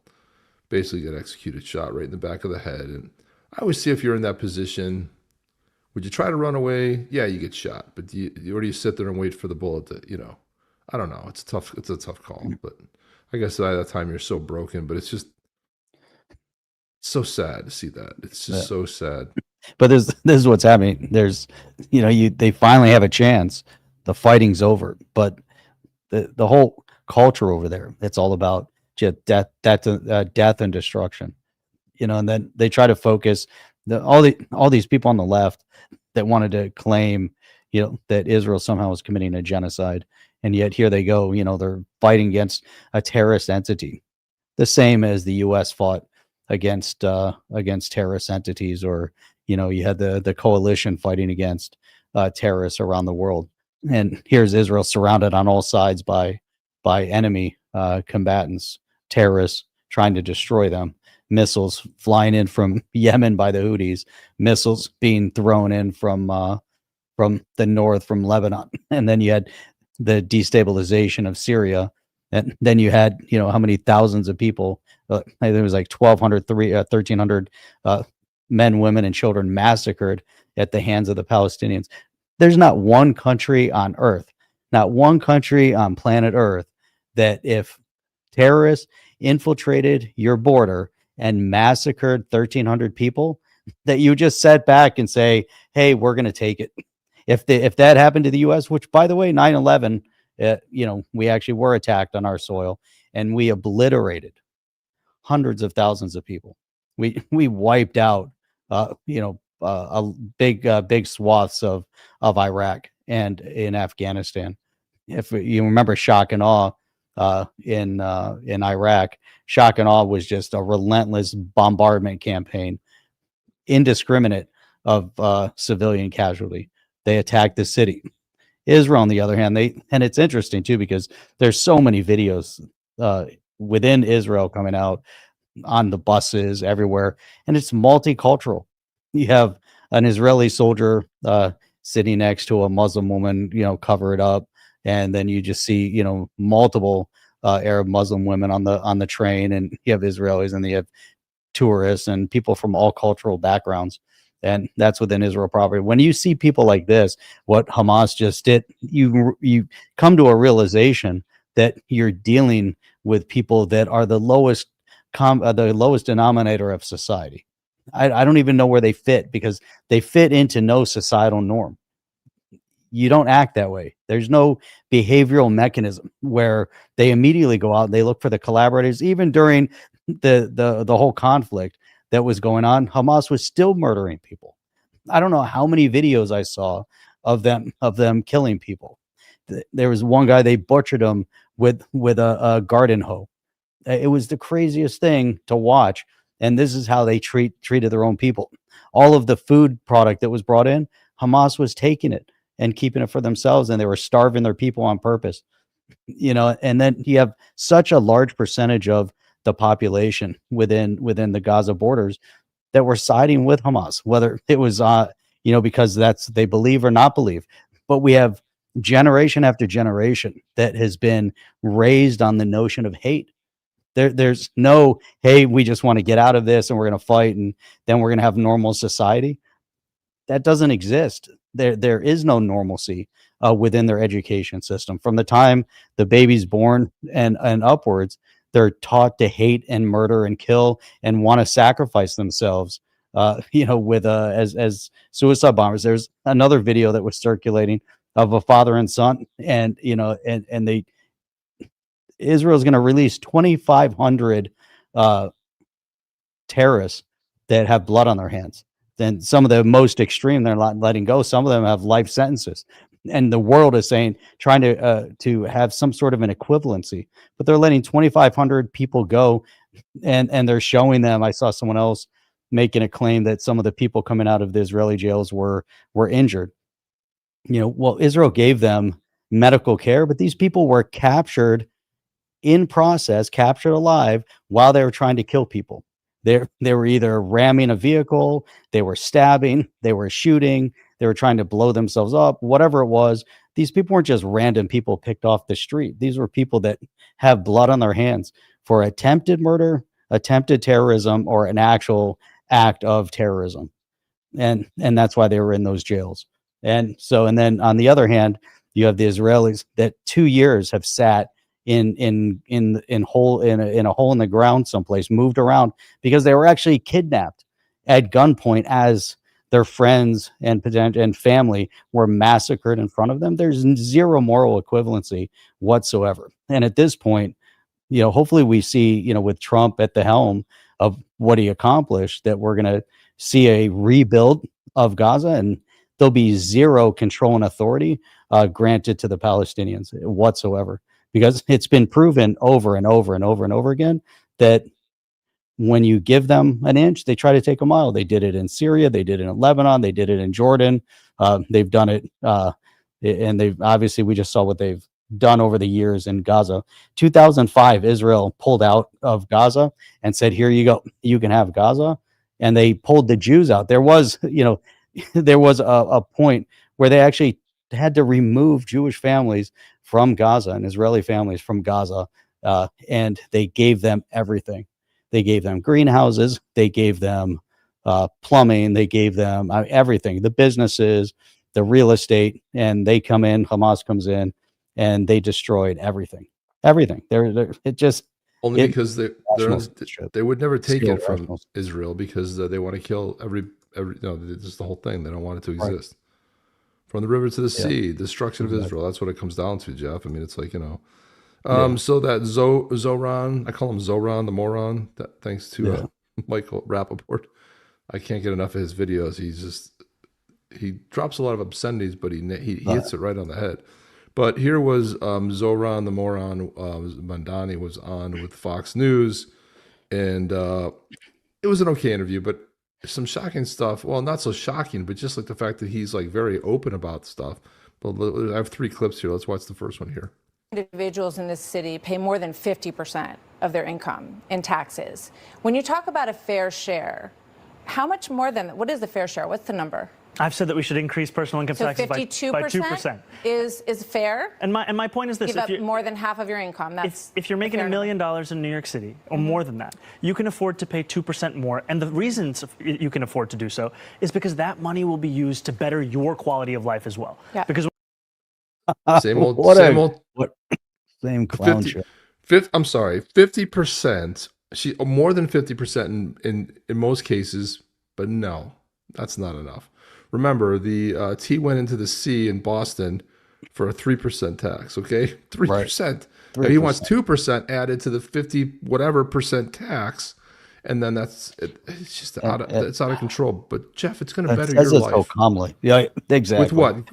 basically get executed, shot right in the back of the head. And I always see if you're in that position, would you try to run away? Yeah, you get shot, but do you sit there and wait for the bullet to I don't know. It's a tough call, but I guess by that time you're so broken. But it's just so sad to see that. It's just so sad. But this is what's happening. There's, they finally have a chance. The fighting's over, but the whole culture over there, it's all about just death and destruction. And then they try to focus all these people on the left that wanted to claim, that Israel somehow was committing a genocide, and yet here they go. They're fighting against a terrorist entity, the same as the U.S. fought against terrorist entities, or you had the coalition fighting against terrorists around the world. And here's Israel surrounded on all sides by enemy combatants, terrorists trying to destroy them. Missiles flying in from Yemen by the Houthis, missiles being thrown in from the north, from Lebanon, and then you had the destabilization of Syria, and then you had, you know, how many thousands of people? I think it was like 1,300 men, women, and children massacred at the hands of the Palestinians. There's not one country on earth, not one country on planet Earth, that if terrorists infiltrated your border and massacred 1,300 people, that you just sat back and say, hey, we're going to take it. If that happened to the U.S., which, by the way, 9/11, you know, we actually were attacked on our soil, and we obliterated hundreds of thousands of people. We wiped out, you know, a big swaths of Iraq and in Afghanistan. If you remember shock and awe in Iraq, shock and awe was just a relentless bombardment campaign, indiscriminate of civilian casualty. They attacked the city. Israel, on the other hand, and it's interesting too, because there's so many videos within Israel coming out on the buses everywhere, and it's multicultural. You have an Israeli soldier sitting next to a Muslim woman, you know, covered up, and then you just see, you know, multiple Arab Muslim women on the train, and you have Israelis, and you have tourists and people from all cultural backgrounds. And that's within Israel property. When you see people like this, what Hamas just did, you come to a realization that you're dealing with people that are the lowest denominator of society. I don't even know where they fit, because they fit into no societal norm. You don't act that way. There's no behavioral mechanism where they immediately go out and they look for the collaborators. Even during the whole conflict that was going on, Hamas was still murdering people. I don't know how many videos I saw of them killing people. There was one guy, they butchered him with a garden hoe. It was the craziest thing to watch. And this is how they treated their own people. All of the food product that was brought in, Hamas was taking it and keeping it for themselves, and they were starving their people on purpose. You know, and then you have such a large percentage of the population within the Gaza borders that were siding with Hamas, whether it was you know, because that's they believe or not believe. But we have generation after generation that has been raised on the notion of hate. There's no, hey, we just want to get out of this and we're going to fight and then we're going to have normal society. That doesn't exist. There is no normalcy within their education system. From the time the baby's born and upwards, they're taught to hate and murder and kill and want to sacrifice themselves, you know, with as suicide bombers. There's another video that was circulating of a father and son, and you know, and Israel's going to release 2,500 terrorists that have blood on their hands. Then some of the most extreme, they're not letting go. Some of them have life sentences, and the world is saying, trying to have some sort of an equivalency, but they're letting 2,500 people go, and they're showing them. I saw someone else making a claim that some of the people coming out of the Israeli jails were injured. You know, well, Israel gave them medical care, but these people were captured in process, captured alive while they were trying to kill people. They were either ramming a vehicle, they were stabbing, they were shooting, they were trying to blow themselves up, whatever it was. These people weren't just random people picked off the street. These were people that have blood on their hands for attempted murder, attempted terrorism, or an actual act of terrorism. And that's why they were in those jails. And then on the other hand, you have the Israelis that 2 years have sat in a hole in the ground someplace, moved around, because they were actually kidnapped at gunpoint as their friends and family were massacred in front of them. There's zero moral equivalency whatsoever. And at this point, you know, hopefully we see, you know, with Trump at the helm of what he accomplished, that we're going to see a rebuild of Gaza, and there'll be zero control and authority granted to the Palestinians whatsoever. Because it's been proven over and over and over and over again that when you give them an inch, they try to take a mile. They did it in Syria. They did it in Lebanon. They did it in Jordan. They've done it, and they've obviously, we just saw what they've done over the years in Gaza. 2005, Israel pulled out of Gaza and said, "Here you go, you can have Gaza," and they pulled the Jews out. There was, there was a point where they actually had to remove Jewish families from Gaza and Israeli families from Gaza, and they gave them everything. They gave them greenhouses, they gave them plumbing, they gave them everything, the businesses, the real estate, and they come in, Hamas comes in, and they destroyed everything. Everything. It just Only because they would never take Still it from rational. Israel because they want to kill every just the whole thing. They don't want it to Right. exist. From the river to the sea, destruction of Israel. That's what it comes down to, Jeff. I mean, it's like, so that Zoran, I call him Zoran the moron, that thanks to Michael Rappaport. I can't get enough of his videos. He drops a lot of obscenities, but he hits it right on the head. But here was Zoran the moron, Mandani was on with Fox News, and it was an okay interview, but some shocking stuff. Well, not so shocking, but just like the fact that he's like very open about stuff. But I have 3 clips here. Let's watch the first one here. Individuals in this city pay more than 50% of their income in taxes. When you talk about a fair share, how much more than, what is the fair share? What's the number? I've said that we should increase personal income So taxes by 2%. is fair? And my point is this: Give up more than half of your income. That's if you're making $1 million in New York City or more than that, you can afford to pay 2% more. And the reasons you can afford to do so is because that money will be used to better your quality of life as well. Yeah. Because Same old, same clown 50, show. I'm sorry, 50%. More than 50% in most cases, but no, that's not enough. Remember, the tea went into the sea in Boston for a 3% tax. Okay, 3%. And he wants 2% added to the 50 whatever percent tax, and then it's just out of control. But Jeff, it's going to better your life. So calmly, yeah, exactly.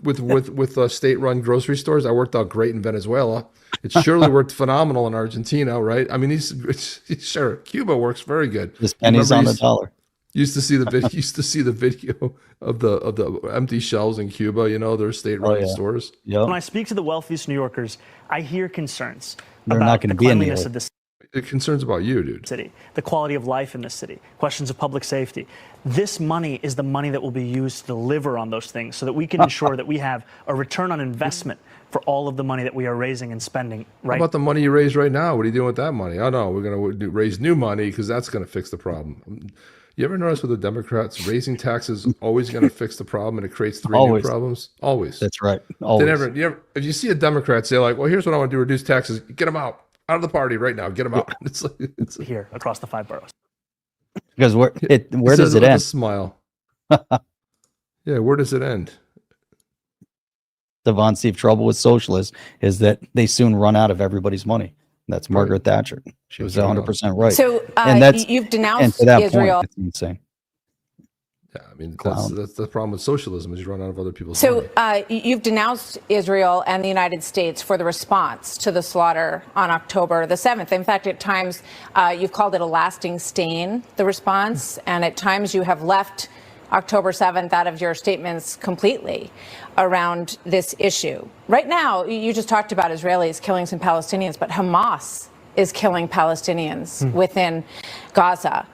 With what? With state-run grocery stores, I worked out great in Venezuela. It surely worked phenomenal in Argentina, right? I mean, sure, Cuba works very good. Just pennies on the dollar. Used to see the video of the empty shelves in Cuba. Their state-run stores. Yep. when I speak to the wealthiest New Yorkers, I hear concerns They're about not gonna the be in New cleanliness York. of this It concerns about you, dude. city, the quality of life in this city, questions of public safety. This money is the money that will be used to deliver on those things so that we can ensure that we have a return on investment for all of the money that we are raising and spending How right about the money you raise right now? What are you doing with that money? Oh no, we're going to raise new money because that's going to fix the problem. You ever notice with the Democrats, raising taxes always going to fix the problem, and it creates 3 Always. new problems? Always. That's right. They Always. if you see a Democrat say like, well, here's what I want to do, reduce taxes, get them out of the party right now, get them out. It's like, here across the 5 boroughs. Because where he does says it with a end? smile. Yeah, where does it end? The Von Steve trouble with socialists is that they soon run out of everybody's money. That's Margaret Thatcher. She was That's right. 100% right. So And that's- you've and denounced to that Israel. point, it's insane. Yeah, I mean Clown. that's the problem with socialism is you run out of other people's So money. you've denounced Israel and the United States for the response to the slaughter on October the 7th. In fact, at times you've called it a lasting stain, the response, and at times you have left October 7th out of your statements completely around this issue. Right now, you just talked about Israelis killing some Palestinians, but Hamas is killing Palestinians within Gaza.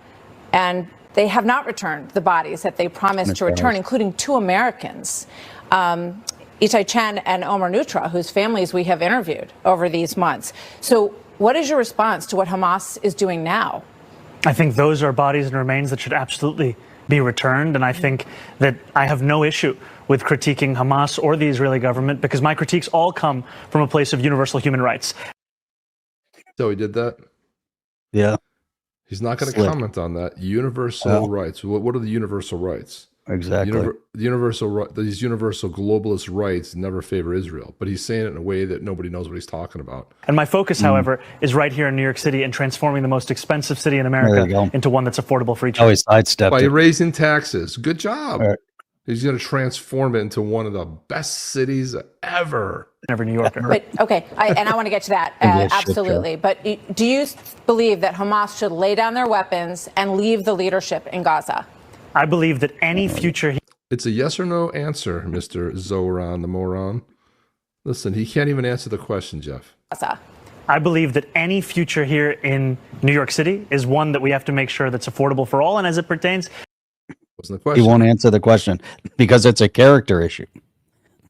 And they have not returned the bodies that they promised to return, including 2 Americans, Itai Chen and Omer Nutra, whose families we have interviewed over these months. So what is your response to what Hamas is doing now? I think those are bodies and remains that should absolutely be returned. And I think that I have no issue with critiquing Hamas or the Israeli government because my critiques all come from a place of universal human rights. So he did that. Yeah, He's not going to Slick. comment on that. Universal rights. What are the universal rights? exactly. These universal globalist rights never favor Israel, but he's saying it in a way that nobody knows what he's talking about. And my focus, however, is right here in New York City and transforming the most expensive city in America go. into one that's affordable for each Always sidestepped By it. raising taxes. Good job. Right. He's going to transform it into one of the best cities ever. and every New Yorker. But okay, I want to get to that Maybe a shit absolutely. But do you believe that Hamas should lay down their weapons and leave the leadership in Gaza? I believe that any future It's a yes or no answer, Mr. Zoran the moron. Listen, he can't even answer the question, Jeff. I believe that any future here in New York City is one that we have to make sure that's affordable for all. And as it pertains, Wasn't the question. He won't answer the question because it's a character issue.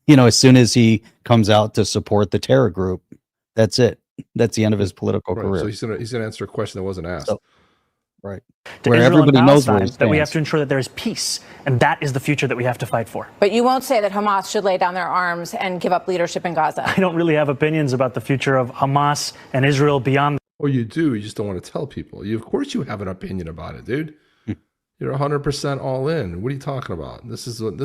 You know, as soon as he comes out to support the terror group, that's it. That's the end of his political Right, career. so he's gonna answer a question that wasn't asked. So- Right. to Where Israel and everybody knows where he Palestine, that we have stands. to ensure that there is peace. And that is the future that we have to fight for. But you won't say that Hamas should lay down their arms and give up leadership in Gaza. I don't really have opinions about the future of Hamas and Israel beyond Or you do, you just don't want to tell people. Of course you have an opinion about it, dude. You're 100% all in. What are you talking about? This is when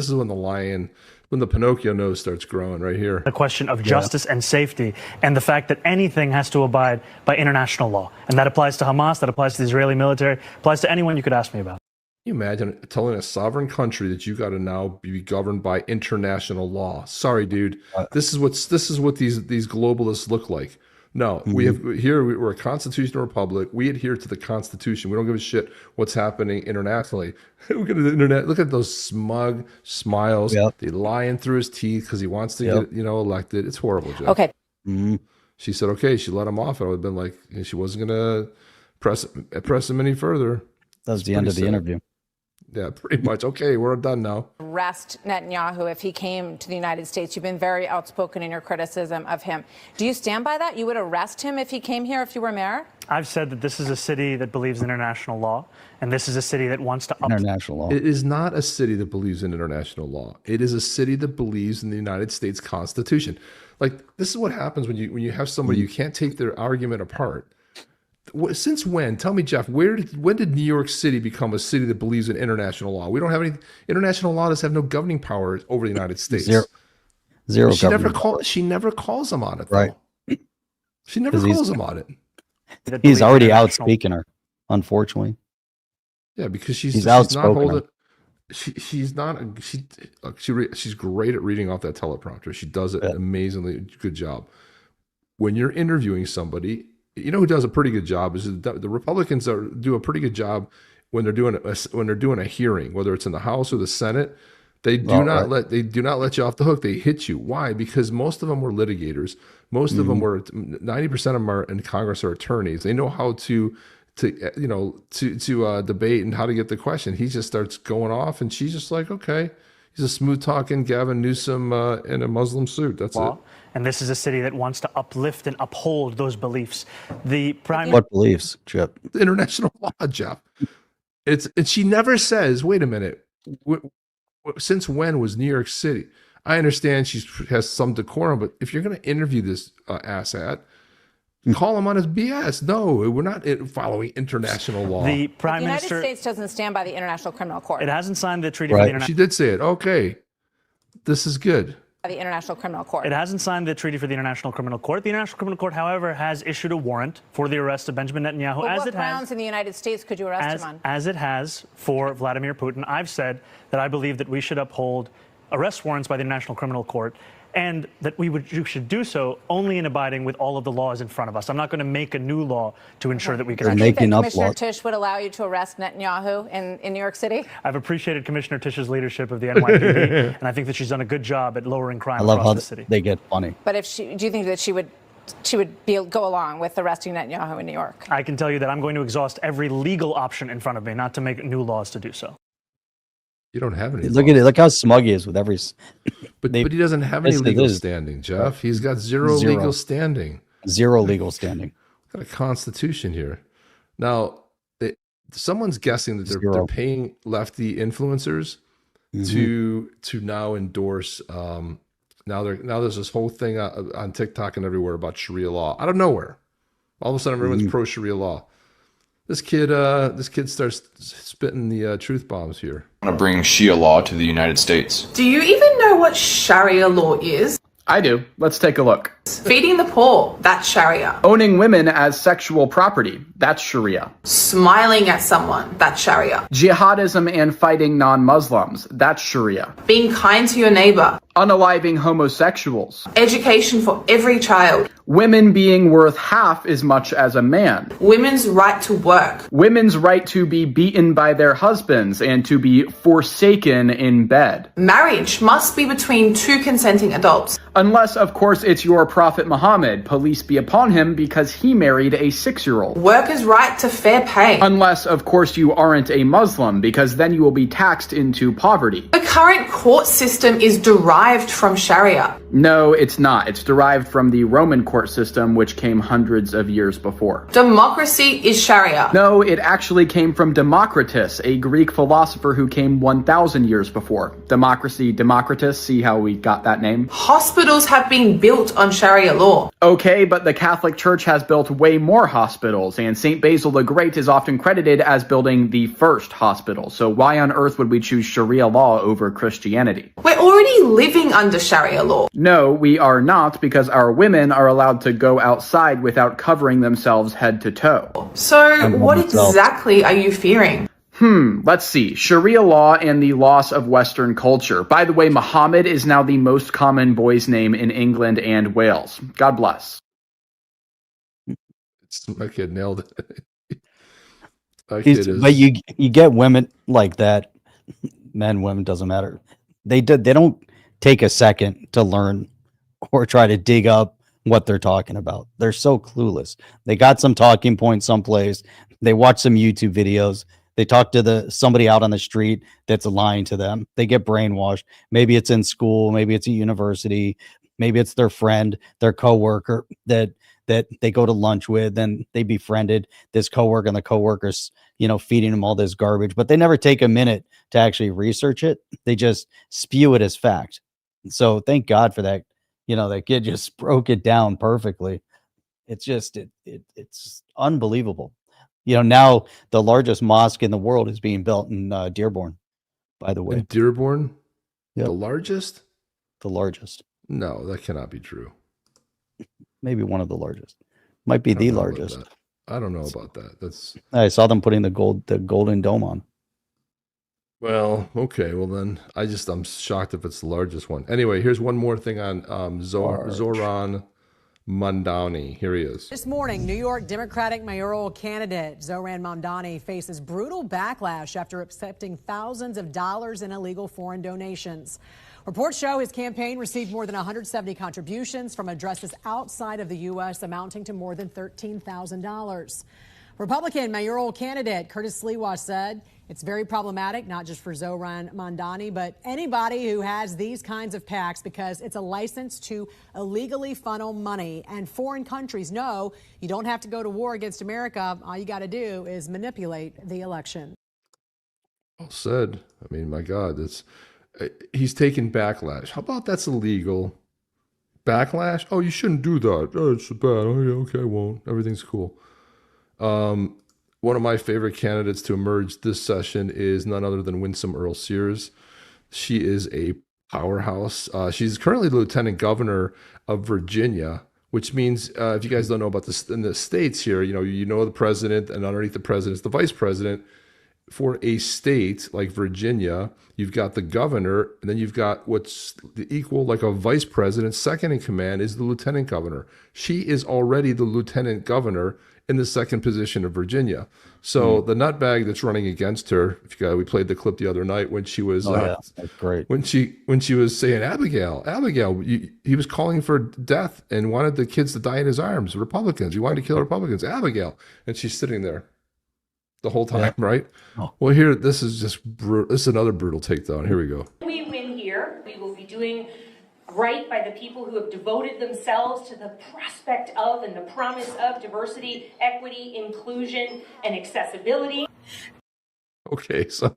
the Pinocchio nose starts growing right here. the question of justice and safety, and the fact that anything has to abide by international law. And that applies to Hamas, that applies to the Israeli military, applies to anyone you could ask me about. Can you imagine telling a sovereign country that you got to now be governed by international law? Sorry, dude. This is what these globalists look like. No, we're a constitutional republic. We adhere to the Constitution. We don't give a shit what's happening internationally. Look at the internet. Look at those smug smiles. Yep. They lying through his teeth because he wants to get elected. It's horrible, Jeff. Okay. She said, okay, she let him off. I would have been like, she wasn't going to press him any further. That was the end of the interview. Yeah, pretty much. Okay, we're done now. Arrest Netanyahu if he came to the United States. You've been very outspoken in your criticism of him. Do you stand by that? You would arrest him if he came here if you were mayor? I've said that this is a city that believes in international law, and this is a city that wants to International law. It is not a city that believes in international law. It is a city that believes in the United States Constitution. Like, this is what happens when you have somebody, you can't take their argument apart. Since when? Tell me, Jeff, when did New York City become a city that believes in international law? We don't have any international law. Does have no governing power over the United States. Zero. She never calls him on it, though. Right. She never 'Cause calls him on it. that He's believes in already out international- speaking her, unfortunately. Yeah, because she's He's not outspoken. holding. She's great at reading off that teleprompter. She does it amazingly good job. When you're interviewing somebody, you know who does a pretty good job is the Republicans do a pretty good job when they're doing a hearing, whether it's in the House or the Senate. They do not let you off the hook. They hit you. Why? Because most of them were litigators. Most of them were 90% of them are in Congress are attorneys. They know how to debate and how to get the question. He just starts going off, and she's just like, okay. He's a smooth talking Gavin Newsom in a Muslim suit. That's it. And this is a city that wants to uplift and uphold those beliefs. What beliefs, Chip? The international law, Jeff. She never says, wait a minute, since when was New York City? I understand she has some decorum, but if you're going to interview this asshat, call him on his BS. No, we're not following international law. The The Prime United Minister, States doesn't stand by the International Criminal Court. it hasn't signed the treaty for Right. the international. She did say it. Okay, this is good. By the International Criminal Court. It hasn't signed the treaty for the International Criminal Court. The International Criminal Court, however, has issued a warrant for the arrest of Benjamin Netanyahu, But as what it grounds has. in the United States could you arrest him on? As it has for Vladimir Putin. I've said that I believe that we should uphold arrest warrants by the International Criminal Court, and that you should do so only in abiding with all of the laws in front of us. I'm not going to make a new law to ensure that we can They're actually. making up Commissioner laws. Tisch would allow you to arrest Netanyahu in New York City? I've appreciated Commissioner Tisch's leadership of the NYPD, and I think that she's done a good job at lowering crime I love across how the city. they get funny. But do you think that she would go along with arresting Netanyahu in New York? I can tell you that I'm going to exhaust every legal option in front of me, not to make new laws to do so. You don't have any. Look at it. Look how smug he is with every. But he doesn't have any Yes, it legal is. standing, Jeff. He's got zero legal standing. Zero legal standing. Got a constitution here. Now, someone's guessing that they're Zero. paying lefty influencers to now endorse. Now there's this whole thing on TikTok and everywhere about Sharia law out of nowhere. All of a sudden, everyone's pro Sharia law. This kid starts spitting the truth bombs here. I want to bring Shia law to the United States. Do you even know what Sharia law is? I do. Let's take a look. Feeding the poor, that's Sharia. Owning women as sexual property, that's Sharia. Smiling at someone, that's Sharia. Jihadism and fighting non-Muslims, that's Sharia. Being kind to your neighbor. Unaliving homosexuals. Education for every child. Women being worth half as much as a man. Women's right to work. Women's right to be beaten by their husbands and to be forsaken in bed. Marriage must be between two consenting adults. Unless, of course, it's your Prophet Muhammad, police be upon him, because he married a 6-year-old. Workers' right to fair pay. Unless, of course, you aren't a Muslim, because then you will be taxed into poverty. The current court system is derived from Sharia. No, it's not. It's derived from the Roman court system, which came hundreds of years before. Democracy is Sharia. No, it actually came from Democritus, a Greek philosopher who came 1,000 years before. Democracy, Democritus, see how we got that name? Hospitals have been built on Sharia law. Okay, but the Catholic Church has built way more hospitals, and St. Basil the Great is often credited as building the first hospital. So why on earth would we choose Sharia law over Christianity? We're already living under Sharia law. No, we are not, because our women are allowed to go outside without covering themselves head to toe. So what exactly are you fearing? Let's see. Sharia law and the loss of Western culture. By the way, Muhammad is now the most common boy's name in England and Wales. God bless. My kid nailed it. But you get women like that, men, women, doesn't matter. They don't take a second to learn or try to dig up what they're talking about. They're so clueless. They got some talking points someplace. They watch some YouTube videos. They talk to somebody out on the street that's lying to them. They get brainwashed. Maybe it's in school. Maybe it's a university. Maybe it's their friend, their coworker that they go to lunch with, and they befriended this coworker, and the coworker's, feeding them all this garbage, but they never take a minute to actually research it. They just spew it as fact. So thank God for that. That kid just broke it down perfectly. It's just, it's unbelievable. Now the largest mosque in the world is being built in Dearborn, by the way. In Dearborn? Yep. The largest? The largest. No, that cannot be true. Maybe one of the largest. Might be the largest. I don't know about that. I saw them putting the golden dome on. Well, okay. Well, then I'm shocked if it's the largest one. Anyway, here's one more thing on Zoran Mamdani. Here he is. This morning, New York Democratic mayoral candidate Zoran Mamdani faces brutal backlash after accepting thousands of dollars in illegal foreign donations. Reports show his campaign received more than 170 contributions from addresses outside of the U.S., amounting to more than $13,000. Republican mayoral candidate Curtis Sliwa said it's very problematic, not just for Zoran Mamdani, but anybody who has these kinds of PACs, because it's a license to illegally funnel money. And foreign countries know you don't have to go to war against America. All you got to do is manipulate the election. Well said. I mean, my God, he's taking backlash. How about that's illegal? Backlash? Oh, you shouldn't do that. Oh, it's bad. Oh, yeah, okay, I won't. Everything's cool. One of my favorite candidates to emerge this session is none other than Winsome Earl Sears. She is a powerhouse. She's currently the lieutenant governor of Virginia, which means, if you guys don't know about this in the States here, you know the president, and underneath the president is the vice president. For a state like Virginia, you've got the governor, and then you've got what's the equal, like a vice president. Second in command is the lieutenant governor. She is already the lieutenant governor in the second position of Virginia. So the nutbag that's running against her, we played the clip the other night when she was, that's great. When she was saying, Abigail, he was calling for death and wanted the kids to die in his arms. Republicans, he wanted to kill Republicans. Abigail, and she's sitting there the whole time, right? Oh. Well, here, this is just this is another brutal takedown. Here we go. We win here. We will be doing right by the people who have devoted themselves to the prospect of and the promise of diversity, equity, inclusion, and accessibility. Okay, so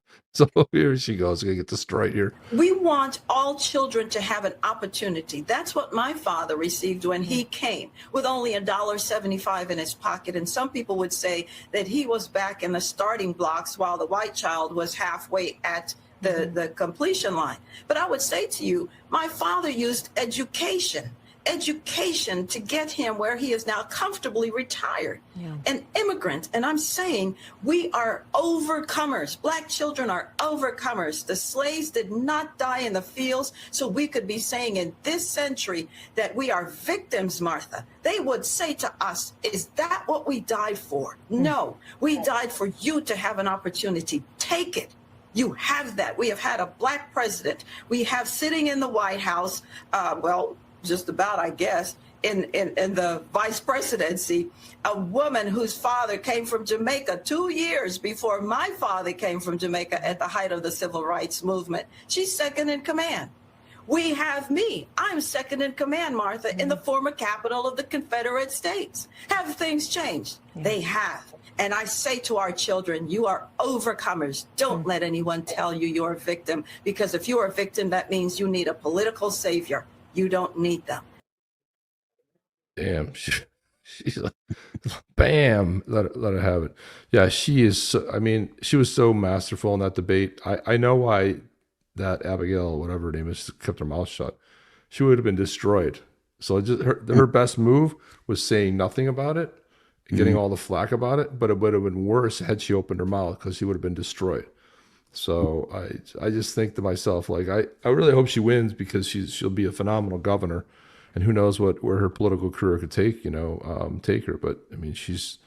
here she goes. Gonna get this right here. We want all children to have an opportunity. That's what my father received when he came, with only $1.75 in his pocket. And some people would say that he was back in the starting blocks while the white child was halfway at the completion line. But I would say to you, my father used education education to get him where he is now comfortably retired, an immigrant. And I'm saying we are overcomers. Black children are overcomers. The slaves did not die in the fields, so we could be saying in this century that we are victims, Martha. They would say to us, is that what we died for? No, we died for you to have an opportunity. Take it. You have that. We have had a black president. We have sitting in the White House, just about, I guess, in the vice presidency, a woman whose father came from Jamaica 2 years before my father came from Jamaica at the height of the civil rights movement. She's second in command. We have me. I'm second in command, Martha, in the former capital of the Confederate States. Have things changed? They have. And I say to our children, you are overcomers. Don't let anyone tell you you're a victim, because if you're a victim, that means you need a political savior. You don't need them. Damn. She's like, bam, let her have it. Yeah, she is. I mean, she was so masterful in that debate. I know why that Abigail, whatever her name is, kept her mouth shut. She would have been destroyed. So just her best move was saying nothing about it, getting all the flack about it. But it would have been worse had she opened her mouth, because she would have been destroyed. So I just think to myself, like, I really hope she wins, because she'll be a phenomenal governor, and who knows where her political career could take her. But I mean, she's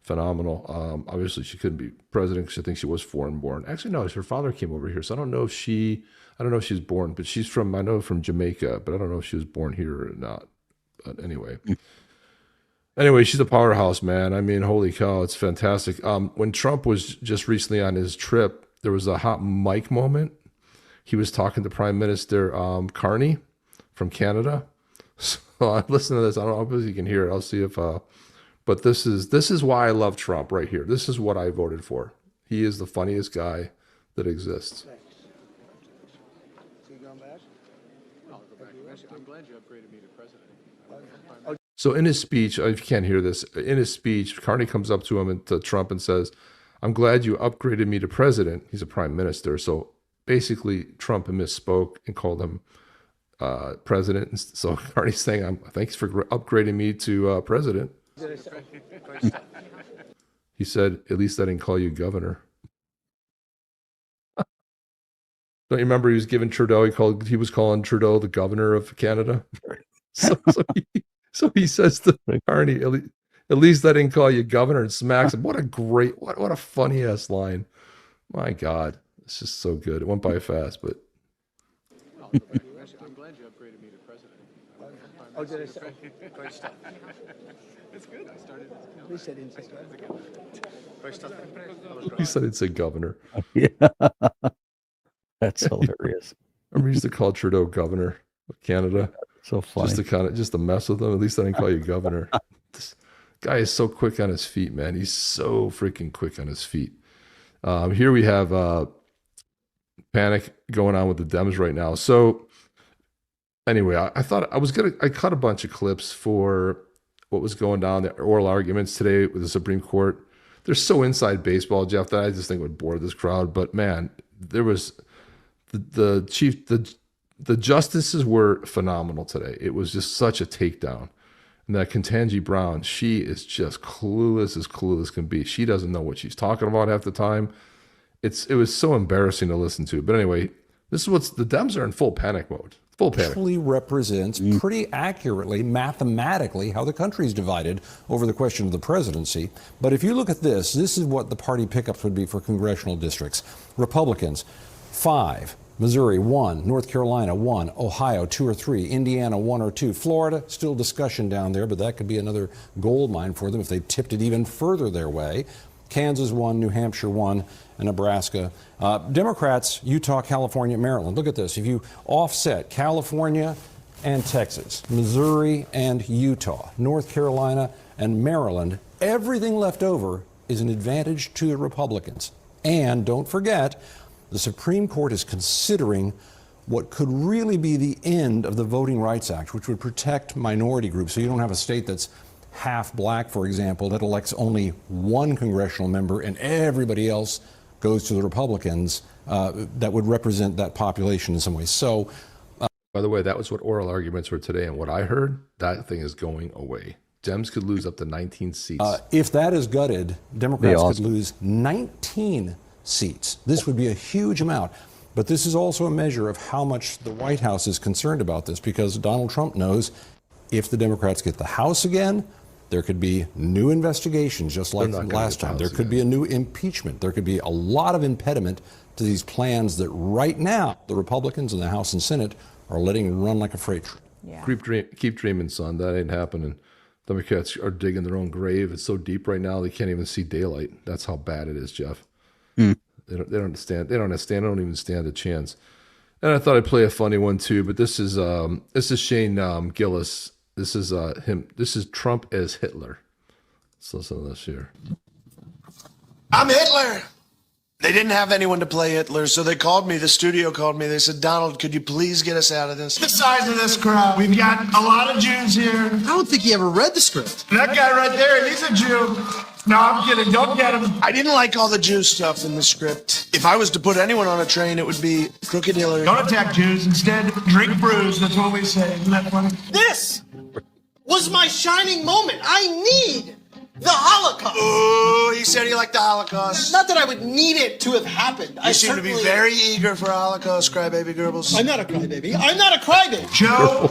phenomenal. Obviously she couldn't be president because I think she was foreign born. Actually, no, her father came over here, so I don't know if she was born, but she's from Jamaica, but I don't know if she was born here or not. But anyway, she's a powerhouse, man. I mean, holy cow, it's fantastic. When Trump was just recently on his trip, there was a hot mic moment. He was talking to Prime Minister Carney from Canada. So I listen to this. I don't know if you can hear it. I'll see if. But this is why I love Trump right here. This is what I voted for. He is the funniest guy that exists. I'm glad you upgraded me to president. So in his speech, if you can't hear this, in his speech, Carney comes up to him and to Trump and says, "I'm glad you upgraded me to president." He's a prime minister. So basically, Trump misspoke and called him president. So Carney's saying, "Thanks for upgrading me to president." He said, "At least I didn't call you governor." Don't you remember he was giving Trudeau? He was calling Trudeau the governor of Canada. So he says to Carney, "At least I didn't call you governor," and smacks him. What a funny ass line. My God, it's just so good. It went by fast, but. I'm glad you upgraded me to president. Oh, did I say? Great stuff. It's good. I started. He said he didn't say governor. Great stuff. He said he'd say governor. Yeah. That's hilarious. Remember, he used to call Trudeau governor of Canada. So funny. Just to mess with him. At least I didn't call you governor. This guy is so quick on his feet, man. He's so freaking quick on his feet. Here we have panic going on with the Dems right now. So anyway, I thought I cut a bunch of clips for what was going down, the oral arguments today with the Supreme Court. They're so inside baseball, Jeff, that I just think would bore this crowd. But man, there was the justices were phenomenal today. It was just such a takedown. And that Ketanji Brown, she is just clueless as clueless can be. She doesn't know what she's talking about half the time. It was so embarrassing to listen to. But anyway, this is the Dems are in full panic mode. Full panic. Actually represents pretty accurately, mathematically, how the country's divided over the question of the presidency. But if you look at this is what the party pickups would be for congressional districts. Republicans, 5. Missouri, 1. North Carolina, 1. Ohio, 2 or 3. Indiana, 1 or 2. Florida, still discussion down there, but that could be another gold mine for them if they tipped it even further their way. Kansas, 1. New Hampshire, 1. And Nebraska. Democrats, Utah, California, Maryland. Look at this. If you offset California and Texas, Missouri and Utah, North Carolina and Maryland, everything left over is an advantage to the Republicans. And don't forget, the Supreme Court is considering what could really be the end of the Voting Rights Act, which would protect minority groups. So you don't have a state that's half black, for example, that elects only 1 congressional member and everybody else goes to the Republicans that would represent that population in some ways. So By the way, that was what oral arguments were today. And what I heard, that thing is going away. Dems could lose up to 19 seats. If that is gutted, Democrats could lose 19 seats. This would be a huge amount. But this is also a measure of how much the White House is concerned about this, because Donald Trump knows if the Democrats get the House again, there could be new investigations, just like last time. There could be a new impeachment. There could be a lot of impediment to these plans that right now the Republicans in the House and Senate are letting run like a freight train. Yeah. Keep dreaming, son. That ain't happening. Democrats are digging their own grave. It's so deep right now they can't even see daylight. That's how bad it is, Jeff. They don't understand. They don't don't even stand a chance. And I thought I'd play a funny one too, but this is Shane Gillis. This is him. This is Trump as Hitler. Let's listen to this here. I'm Hitler. They didn't have anyone to play Hitler, so they called me. The studio called me. They said, Donald, could you please get us out of this? The size of this crowd. We've got a lot of Jews here. I don't think he ever read the script. That guy right there, he's a Jew. No, I'm kidding. Don't get him. I didn't like all the Jew stuff in the script. If I was to put anyone on a train, it would be Crooked Hillary. Don't attack Jews. Instead, drink brews. That's what we say. Isn't that funny? This was my shining moment. I need the Holocaust. Oh, he said he liked the Holocaust. Not that I would need it to have happened. You seem to be very eager for Holocaust, crybaby Goebbels. I'm not a crybaby. I'm not a crybaby. Joe,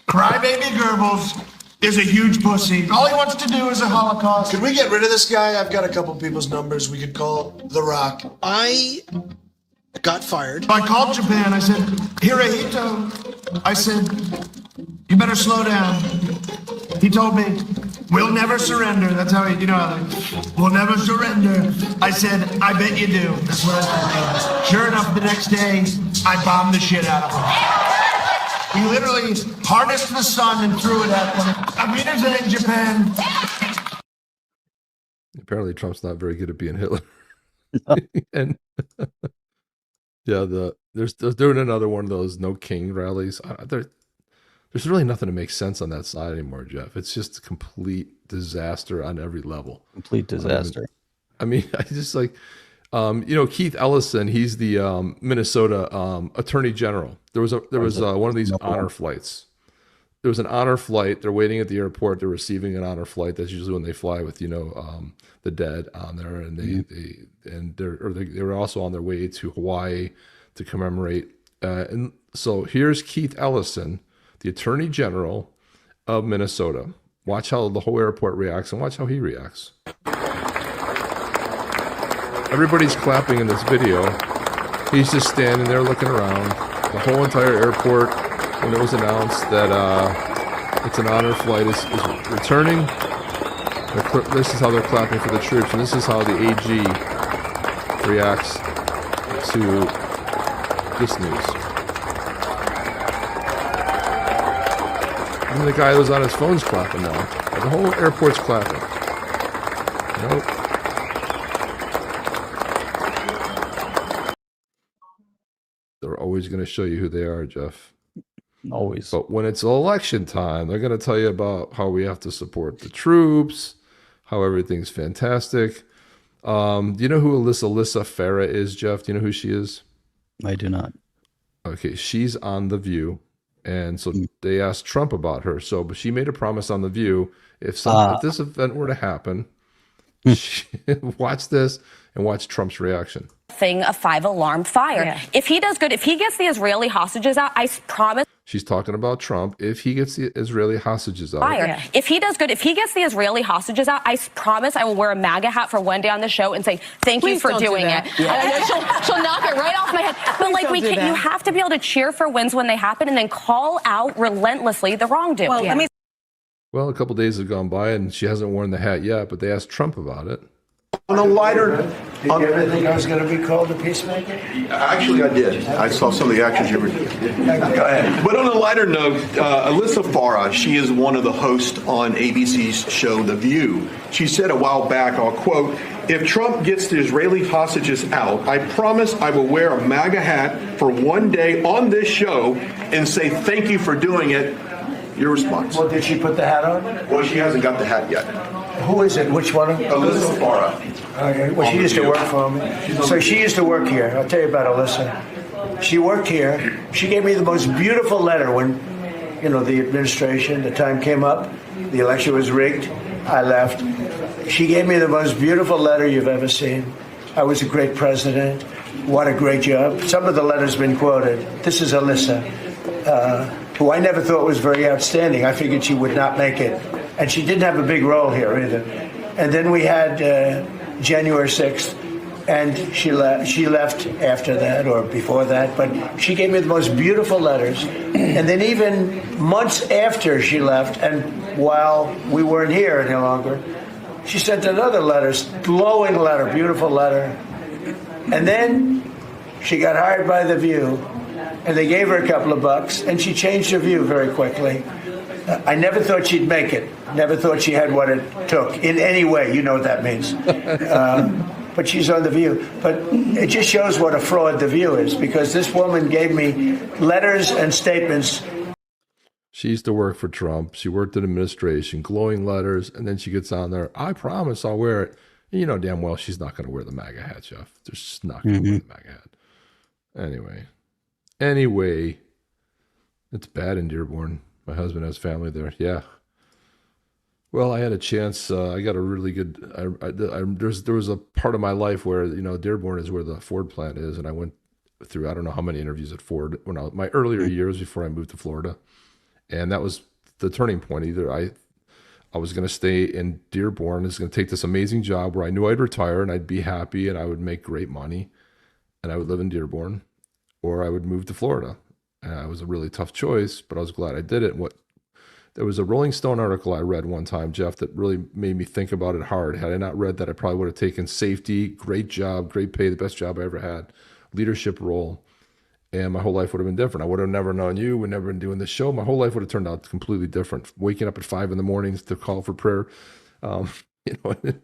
crybaby Goebbels is a huge pussy. All he wants to do is a Holocaust. Could we get rid of this guy? I've got a couple people's numbers we could call The Rock. I got fired. I called Japan. I said, Hirohito. I said, you better slow down. He told me, we'll never surrender. That's how he, we'll never surrender. I said, I bet you do. That's what I said. Sure enough, the next day, I bombed the shit out of him. He literally harnessed the sun and threw it at them. Amina in Japan. Apparently, Trump's not very good at being Hitler. And yeah, they're doing another one of those no king rallies. There's really nothing to make sense on that side anymore, Jeff. It's just a complete disaster on every level. Complete disaster. I mean, I just like, Keith Ellison. He's the Minnesota Attorney General. There was one of these honor flights. There was an honor flight. They're waiting at the airport. They're receiving an honor flight. That's usually when they fly with the dead on there, and they were also on their way to Hawaii to commemorate. And so here's Keith Ellison, the Attorney General of Minnesota. Watch how the whole airport reacts and watch how he reacts. Everybody's clapping in this video. He's just standing there looking around. The whole entire airport, when it was announced that it's an honor flight, is returning. This is how they're clapping for the troops, and this is how the AG reacts to this news. And the guy who's on his phone's clapping now. The whole airport's clapping. Nope. They're always going to show you who they are, Jeff. Always. But when it's election time, they're going to tell you about how we have to support the troops, how everything's fantastic. Do you know who Alyssa Farah is, Jeff? Do you know who she is? I do not. Okay, she's on The View. And so they asked Trump about her. But she made a promise on The View. If this event were to happen, watch this and watch Trump's reaction. A 5-alarm fire. Yeah. If he does good, if he gets the Israeli hostages out, I promise. She's talking about Trump. If he gets the Israeli hostages out. Yeah. If he does good, if he gets the Israeli hostages out, I promise I will wear a MAGA hat for one day on the show and say, thank you for doing it. Yeah. She'll knock it right off my head. But like you have to be able to cheer for wins when they happen and then call out relentlessly the wrongdoing. Well, a couple days have gone by and she hasn't worn the hat yet, but they asked Trump about it. On a lighter note, did you ever think I was going to be called a peacemaker? Actually, I did. I saw some of the actions you were doing. Go ahead. But on a lighter note, Alyssa Farah, she is one of the hosts on ABC's show The View. She said a while back, I'll quote, if Trump gets the Israeli hostages out, I promise I will wear a MAGA hat for one day on this show and say thank you for doing it. Your response. Well, did she put the hat on? Well, she hasn't got the hat yet. Who is it? Which one? Alyssa Farah. Okay. Well, she used to work for me. So she used to work here. I'll tell you about Alyssa. She worked here. She gave me the most beautiful letter when, the administration, the time came up, the election was rigged. I left. She gave me the most beautiful letter you've ever seen. I was a great president. What a great job. Some of the letters been quoted. This is Alyssa, who I never thought was very outstanding. I figured she would not make it. And she didn't have a big role here either. And then we had January 6th, and she left after that or before that. But she gave me the most beautiful letters. And then even months after she left, and while we weren't here any longer, she sent another letter, glowing letter, beautiful letter. And then she got hired by The View, and they gave her a couple of bucks, and she changed her view very quickly. I never thought she'd make it. Never thought she had what it took in any way. You know what that means. But she's on The View. But it just shows what a fraud The View is, because this woman gave me letters and statements. She used to work for Trump. She worked in administration, glowing letters, and then she gets on there, I promise I'll wear it. And you know damn well she's not going to wear the MAGA hat, Jeff. They're just not going to wear the MAGA hat. Anyway, it's bad in Dearborn. My husband has family there. Yeah. Well, I had a chance. I got a really good. There was a part of my life where Dearborn is where the Ford plant is, and I went through I don't know how many interviews at Ford when my earlier years before I moved to Florida, and that was the turning point. Either I was going to stay in Dearborn. I was going to take this amazing job where I knew I'd retire and I'd be happy and I would make great money, and I would live in Dearborn, or I would move to Florida. And it was a really tough choice, but I was glad I did it. There was a Rolling Stone article I read one time, Jeff, that really made me think about it hard. Had I not read that, I probably would have taken safety, great job, great pay, the best job I ever had, leadership role, and my whole life would have been different. I would have never known you, would never been doing this show. My whole life would have turned out completely different. Waking up at 5 a.m. to call for prayer, in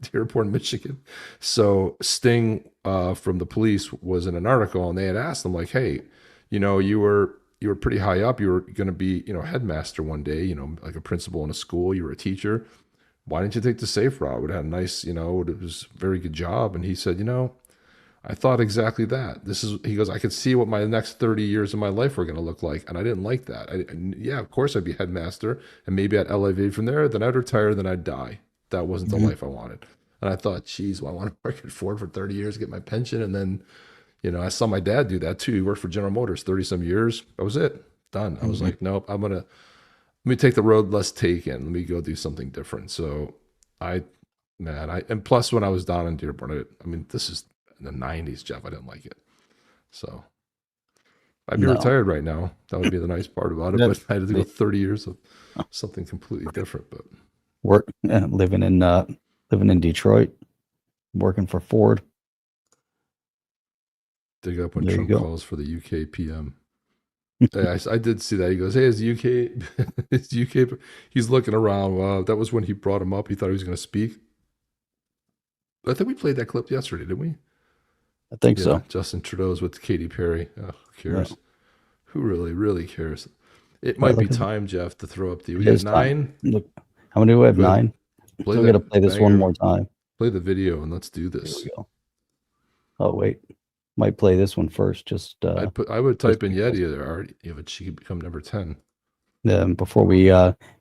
Dearborn, Michigan. So Sting from the police was in an article, and they had asked him, like, hey, you were pretty high up. You were going to be, headmaster one day, like a principal in a school. You were a teacher. Why didn't you take the safe route? It would have had a nice, it was a very good job. And he said, I thought exactly that. He goes, I could see what my next 30 years of my life were going to look like. And I didn't like that. Yeah, of course I'd be headmaster, and maybe I'd elevate from there. Then I'd retire. Then I'd die. That wasn't the life I wanted. And I thought, geez, well, I want to work at Ford for 30 years, get my pension. And then, I saw my dad do that too. He worked for General Motors 30 some years. That was it. Done. I was like, nope, let me take the road less taken. Let me go do something different. So and plus when I was down in Dearborn, this is in the 90s, Jeff, I didn't like it. So I'd be retired right now. That would be the nice part about it. But I had to go 30 years of something completely different. But living in Detroit, working for Ford. Dig up when Trump calls for the UK PM. I did see that. He goes, hey, is UK, he's looking around. Wow, that was when he brought him up. He thought he was going to speak. I think we played that clip yesterday, didn't we? I think so. Justin Trudeau's with Katy Perry. Oh, who cares? No. Who really cares? It might be time, Jeff, to throw up we got 9. Look, how many do we have? 9. We're going to play this one more time. Play the video and let's do this. Here we go. Oh, wait. Might play this one first. Just I would type in Yeti there. She could become number 10. Before we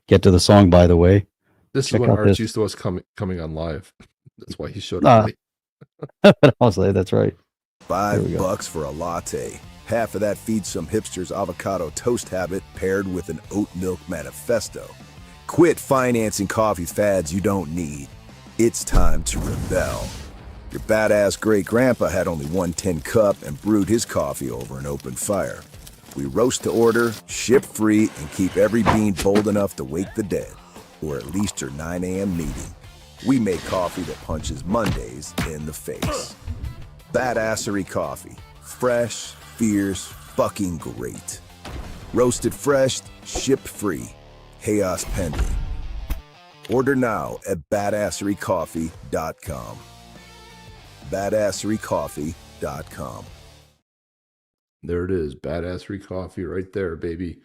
get to the song, by the way, this is when Arch used to us coming on live. That's why he showed up. I'll say that's right. $5 for a latte. Half of that feeds some hipster's avocado toast habit paired with an oat milk manifesto. Quit financing coffee fads you don't need. It's time to rebel. Your badass great-grandpa had only one tin cup and brewed his coffee over an open fire. We roast to order, ship free, and keep every bean bold enough to wake the dead, or at least your 9 a.m. meeting. We make coffee that punches Mondays in the face. Badassery Coffee. Fresh, fierce, fucking great. Roasted fresh, shipped free. Chaos pending. Order now at badasserycoffee.com. badasserycoffee.com. There it is, Badassery Coffee right there, baby.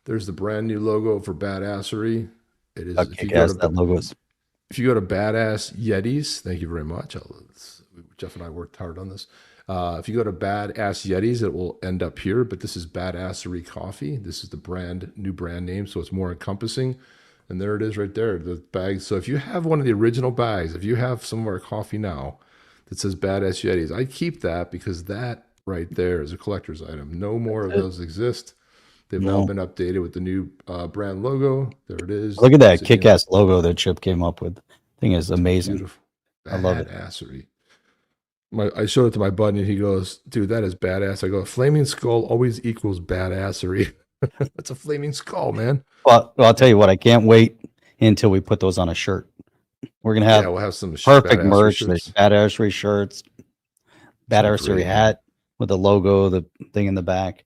There's the brand new logo for Badassery. It is. Okay, if you go to Badass Yetis, thank you very much. Jeff and I worked hard on this. If you go to Badass Yetis, it will end up here, but this is Badassery Coffee. This is the new brand name, so it's more encompassing. And there it is right there, the bag. So if you have one of the original bags, if you have some of our coffee now that says Badass Yetis, I keep that because that right there is a collector's item. No more of those exist. They've now been updated with the new brand logo. There it is. Look at that kick-ass logo that Chip came up with. Thing is amazing. Beautiful. I love it. Badassery. I showed it to my buddy and he goes, dude, that is badass. I go, flaming skull always equals badassery. That's a flaming skull, man. Well, I'll tell you what, I can't wait until we put those on a shirt. We're gonna have, we'll have some perfect badassery merch. shirts. There's badassery shirts, badassery hat with the logo, the thing in the back.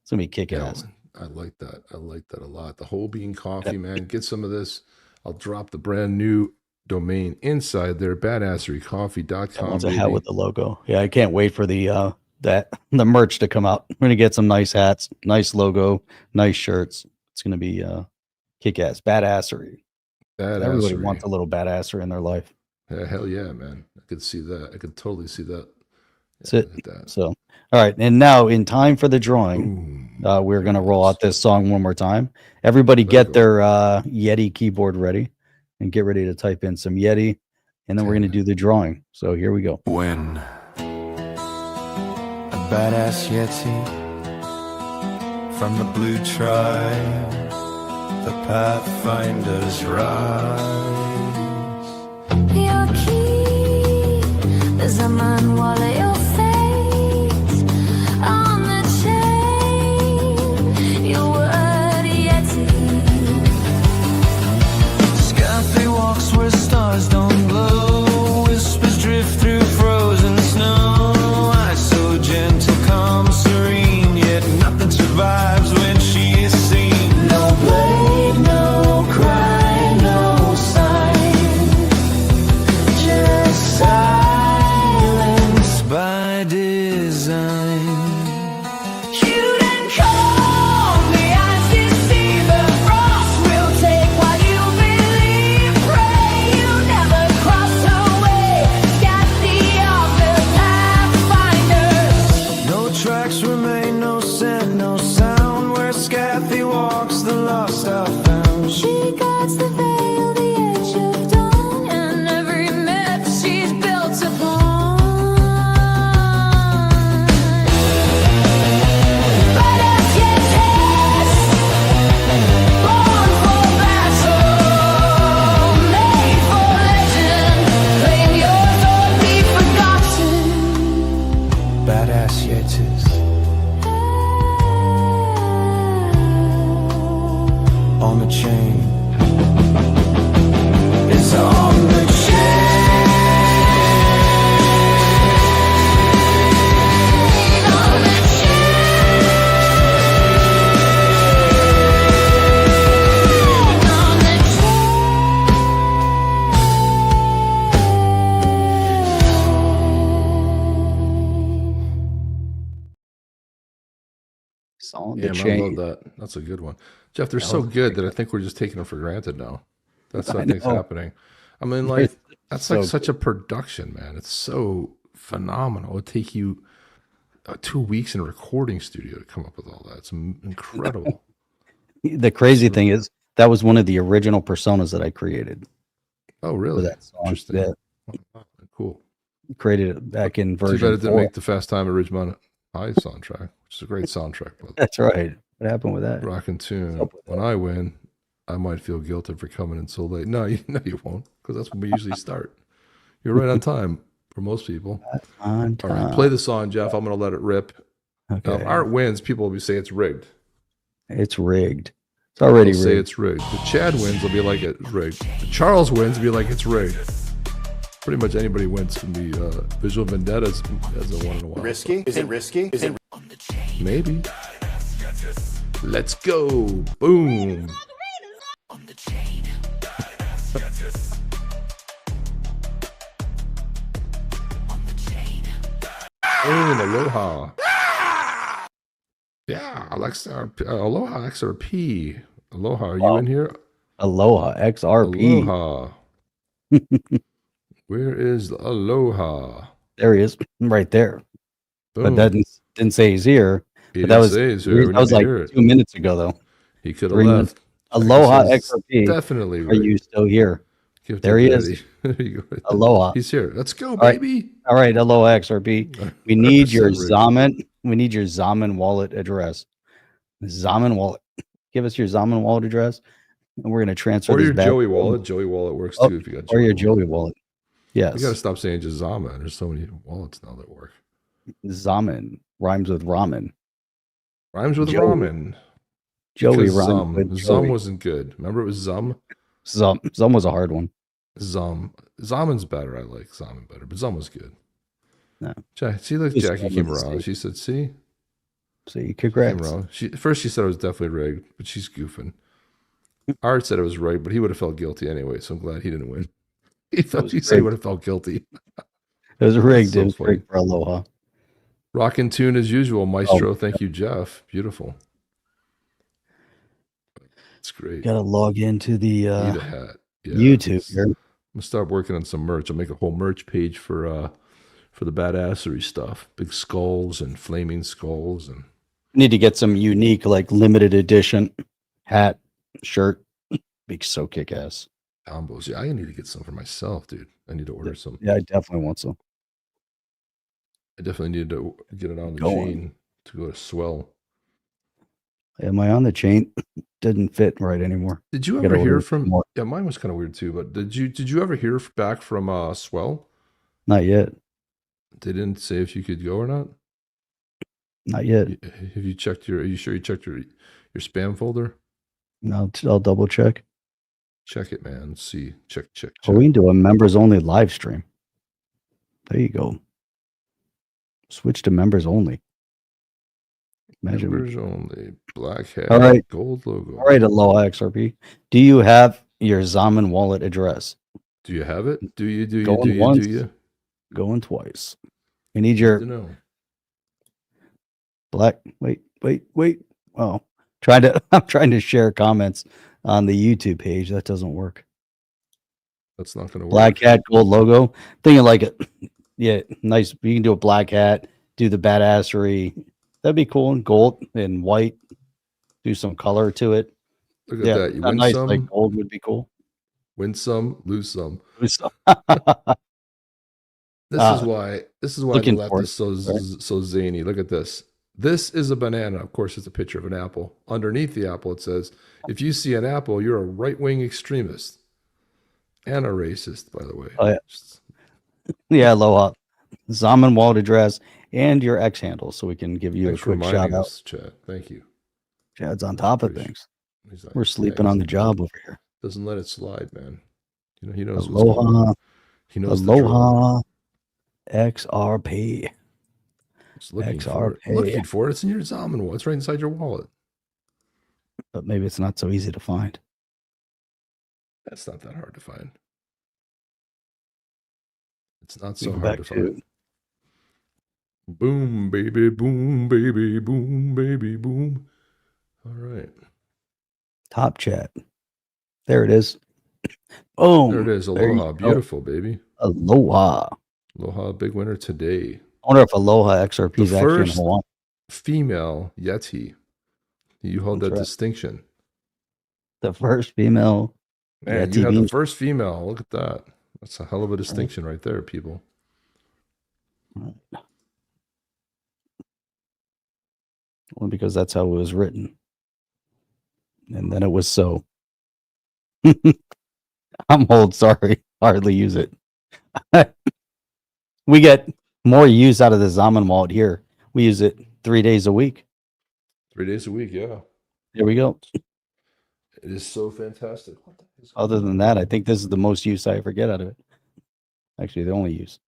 It's gonna be kick-ass. I like that. I like that a lot. The whole bean coffee, man. Get some of this. I'll drop the brand new domain inside there, badasserycoffee.com. One's a hat with the logo. Yeah, I can't wait for the the merch to come out. We're gonna get some nice hats, nice logo, nice shirts. It's gonna be kick-ass badassery. Everybody wants a little badassery in their life. Yeah, hell yeah, man. I could see that. I could totally see that. That's it. So, all right, and now in time for the drawing, we're gonna roll out this song one more time. Everybody get their Yeti keyboard ready and get ready to type in some Yeti, and then we're gonna do the drawing. So here we go. When a badass Yeti from the blue tribe, the pathfinders rise. Your key is a man while at your face on the chain. Your word Yeti. Scathy walks where stars don't glow. Whispers drift through frozen snow. Eyes so gentle, calm, serene, yet nothing survives when she is seen. No blade, no cry, no sign. Just silence by design. Cute and calm, the eyes deceive, the frost will take what you believe. Pray you never cross her way. Got the pathfinders. No tracks remain, no scent, no sound. Where Scathy walks, the lost are found. She guards the veil, the edge of dawn, and every myth she's built upon. Badass Yetis, born for battle, made for legend. Claim yours or be forgotten. Badass Yetis. On the chain. It's on the It's on Yeah, the man, I love chain. that. That's a good one. Jeff, they're so good that I think we're just taking them for granted now. That's what I think's know. happening. I mean, like, that's so like such a production, man. It's so phenomenal. It'll take you 2 weeks in a recording studio to come up with all that. It's incredible. The crazy thing is that was one of the original personas that I created. Oh, For really? that song. Interesting. Yeah, Cool. created it back in Too bad version it didn't 4. make the Fast Time at Ridgemont High soundtrack, which is a great soundtrack. By the way. That's right. What happened with that? Rockin' tune. When I win, I might feel guilty for coming in so late. No, you won't, because that's when we usually start. You're right on time for most people. On All right, time. play the song, Jeff. I'm going to let it rip. Okay. Now, if Art wins, people will be say it's rigged. It's rigged. It's already They'll say rigged. it's rigged. The Chad wins, will be like it's rigged. The Charles wins, will be like it's rigged. Pretty much anybody wins from the Visual Vendetta as a one in a while. Risky? Is it risky? Is it Maybe. Let's go. Boom. Boom, aloha. Yeah, Alexa, aloha, XRP. Aloha, are you in here? Aloha, XRP. Aloha. Where is the aloha? There he is, right there. but that didn't say he's here. He But that didn't was say he's here. We that was need to like hear it. 2 minutes ago, though. He could have 3 minutes. left. Aloha Jackie says, XRP. definitely Are you still here? Give There to he Daddy. is. There you go. Aloha. He's here. Let's go, All right. baby. All right, Aloha XRP. We need your 100% rigged. Zaman. We need your Zaman wallet address. Zaman wallet. Give us your Zaman wallet address, and we're going to transfer Or this your back. Joey wallet. Joey wallet works Oh, too if you got or your Joey Joey wallet. Yes. You got to stop saying just Zaman. There's so many wallets now that work. Zaman rhymes with ramen. Rhymes with Joey. ramen. Joey Because rhymes with Zum Joey. wasn't good. Remember it was Zum? Zum was a hard one. Zamen's better. I like Zaman better, but Zum was good. No. See, look, Just Jackie a came mistake. around. She said, see? See, Came congrats. around. First she said it was definitely rigged, but she's goofing. Art said it was right, but he would have felt guilty anyway, so I'm glad he didn't win. He said he rigged. would have felt guilty. It was rigged. So It was funny. rigged for Aloha. Rockin' tune as usual, Maestro. Oh. Thank you, Jeff. Beautiful. It's great. Got to log into the Need a hat. Yeah. YouTube here. I'm gonna start working on some merch. I'll make a whole merch page for the badassery stuff. Big skulls and flaming skulls and Need to get some unique, like limited edition hat, shirt. Be so kick ass. combos. Yeah, I need to get some for myself, dude. I need to order some. Yeah, I definitely want some. I definitely need to get it on the Go on. chain to go to swell. Am I on the chain? Didn't fit right anymore. Did you Gotta ever hear order from? more. Yeah, mine was kind of weird too. But did you ever hear back from Swell? Not yet. They didn't say if you could go or not. Not yet. Have you checked your? Are you sure you checked your spam folder? No, I'll double check. Check it, man. Let's see. Check. Oh, we can do a members only live stream. There you go. Switch to members only. Imagine. Members only. Black hat. All right. Gold logo. All right, Aloha XRP. Do you have your Zaman wallet address? Do you have it? Do you? Do you? Going Do you? once, Do you? going twice. We need your Good to know. black. Wait. Oh, I'm trying to share comments on the YouTube page. That doesn't work. That's not going to work. Black hat, gold logo. Thinking like it. Yeah, nice. You can do a black hat. Do the badassery. That'd be cool. And gold and white. Do some color to it. Look at Yeah, that. You a win nice some, like gold would be cool. win some, lose some. Lose some. This is why the looking left for is so it, right? so zany. Look at this. This is a banana. Of course, it's a picture of an apple. Underneath the apple, it says, "If you see an apple, you're a right-wing extremist and a racist." By the way, Oh, yeah. Yeah, Aloha. Zaman wallet address and your X handle so we can give you thanks a for quick shout reminding out. us, Chad. Thank you. Chad's on top of things. He's like, We're sleeping on the job over here. Doesn't let it slide, man. You know he knows what's going Aloha. on. He knows the drill. Aloha XRP. Just looking for it. XRP. Looking for it. It's in your Zaman wallet. It's right inside your wallet. But maybe it's not so easy to find. That's not that hard to find. It's not We so go hard back to find. Boom, baby, boom, baby, boom, baby, boom. All right. Top chat. There it is. Boom. There it is. There you Aloha. go. Beautiful, baby. Aloha. Aloha, big winner today. I wonder if Aloha XRP is The actually in first Hawaii. female Yeti. You hold That's that right. distinction. The first female. Man, Yeti you have the being- first female. Look at that. That's a hell of a distinction right there, people. Well, because that's how it was written. And then it was so. I'm old, sorry. Hardly use it. We get more use out of the Zaman wallet here. We use it 3 days a week. 3 days a week, yeah. There we go. It is so fantastic. What the heck is Other than that, I think this is the most use I ever get out of it. Actually, the only use.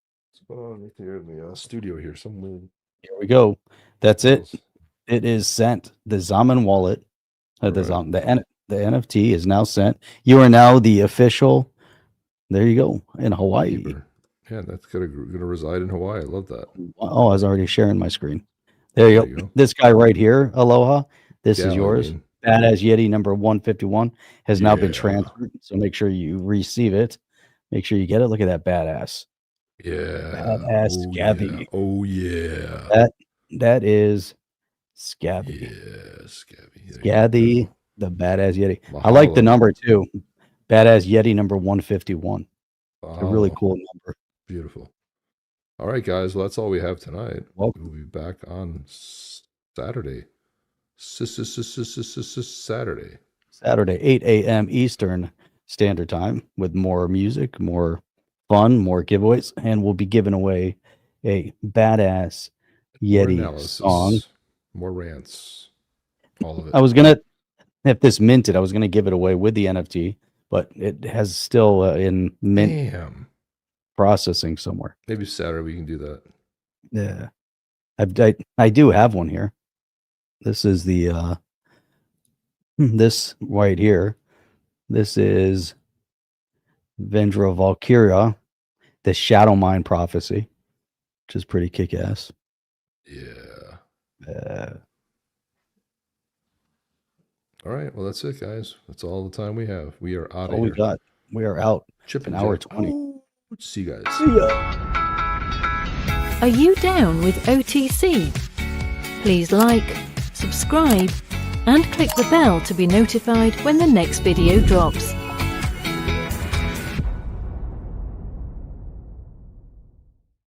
going on right there in the studio here? Some weird. Here we go. That's it. It is sent. The Zaman wallet, the NFT is now sent. You are now the official. There you go in Hawaii. Yeah, that's gonna reside in Hawaii. I love that. Oh, I was already sharing my screen. There you go. This guy right here, Aloha. This is yours. Galileo. Badass Yeti number 151 has now been Yeah. transferred. So make sure you receive it. Make sure you get it. Look at that badass. Yeah. Badass Scabby. Yeah. Oh yeah. That is Scabby. Yeah, Scabby. Scabby, the Badass Yeti. I like the Mahalo. number too. Badass Yeti number 151. It's a really Mahalo. cool number. Beautiful. All right, guys. Well, that's all we have tonight. Welcome. We'll be back on Saturday. Saturday. Saturday, 8 a.m. Eastern Standard Time, with more music, more fun, more giveaways, and we'll be giving away a Badass More Yeti analysis. song. More rants. All of it. I was gonna, if this minted, I was gonna give it away with the NFT, but it has still in mint processing somewhere. Maybe Saturday we can do that. Yeah, I do have one here. This is the this right here. This is Vendra Valkyria, the Shadow Mine Prophecy, which is pretty kick-ass. Yeah. All right. Well, that's it, guys. That's all the time we have. We are out of All here. we got. We are out. Chip An and hour Jab. 20. Oh, see you guys. See ya. Are you down with OTC? Please like, subscribe, and click the bell to be notified when the next video drops.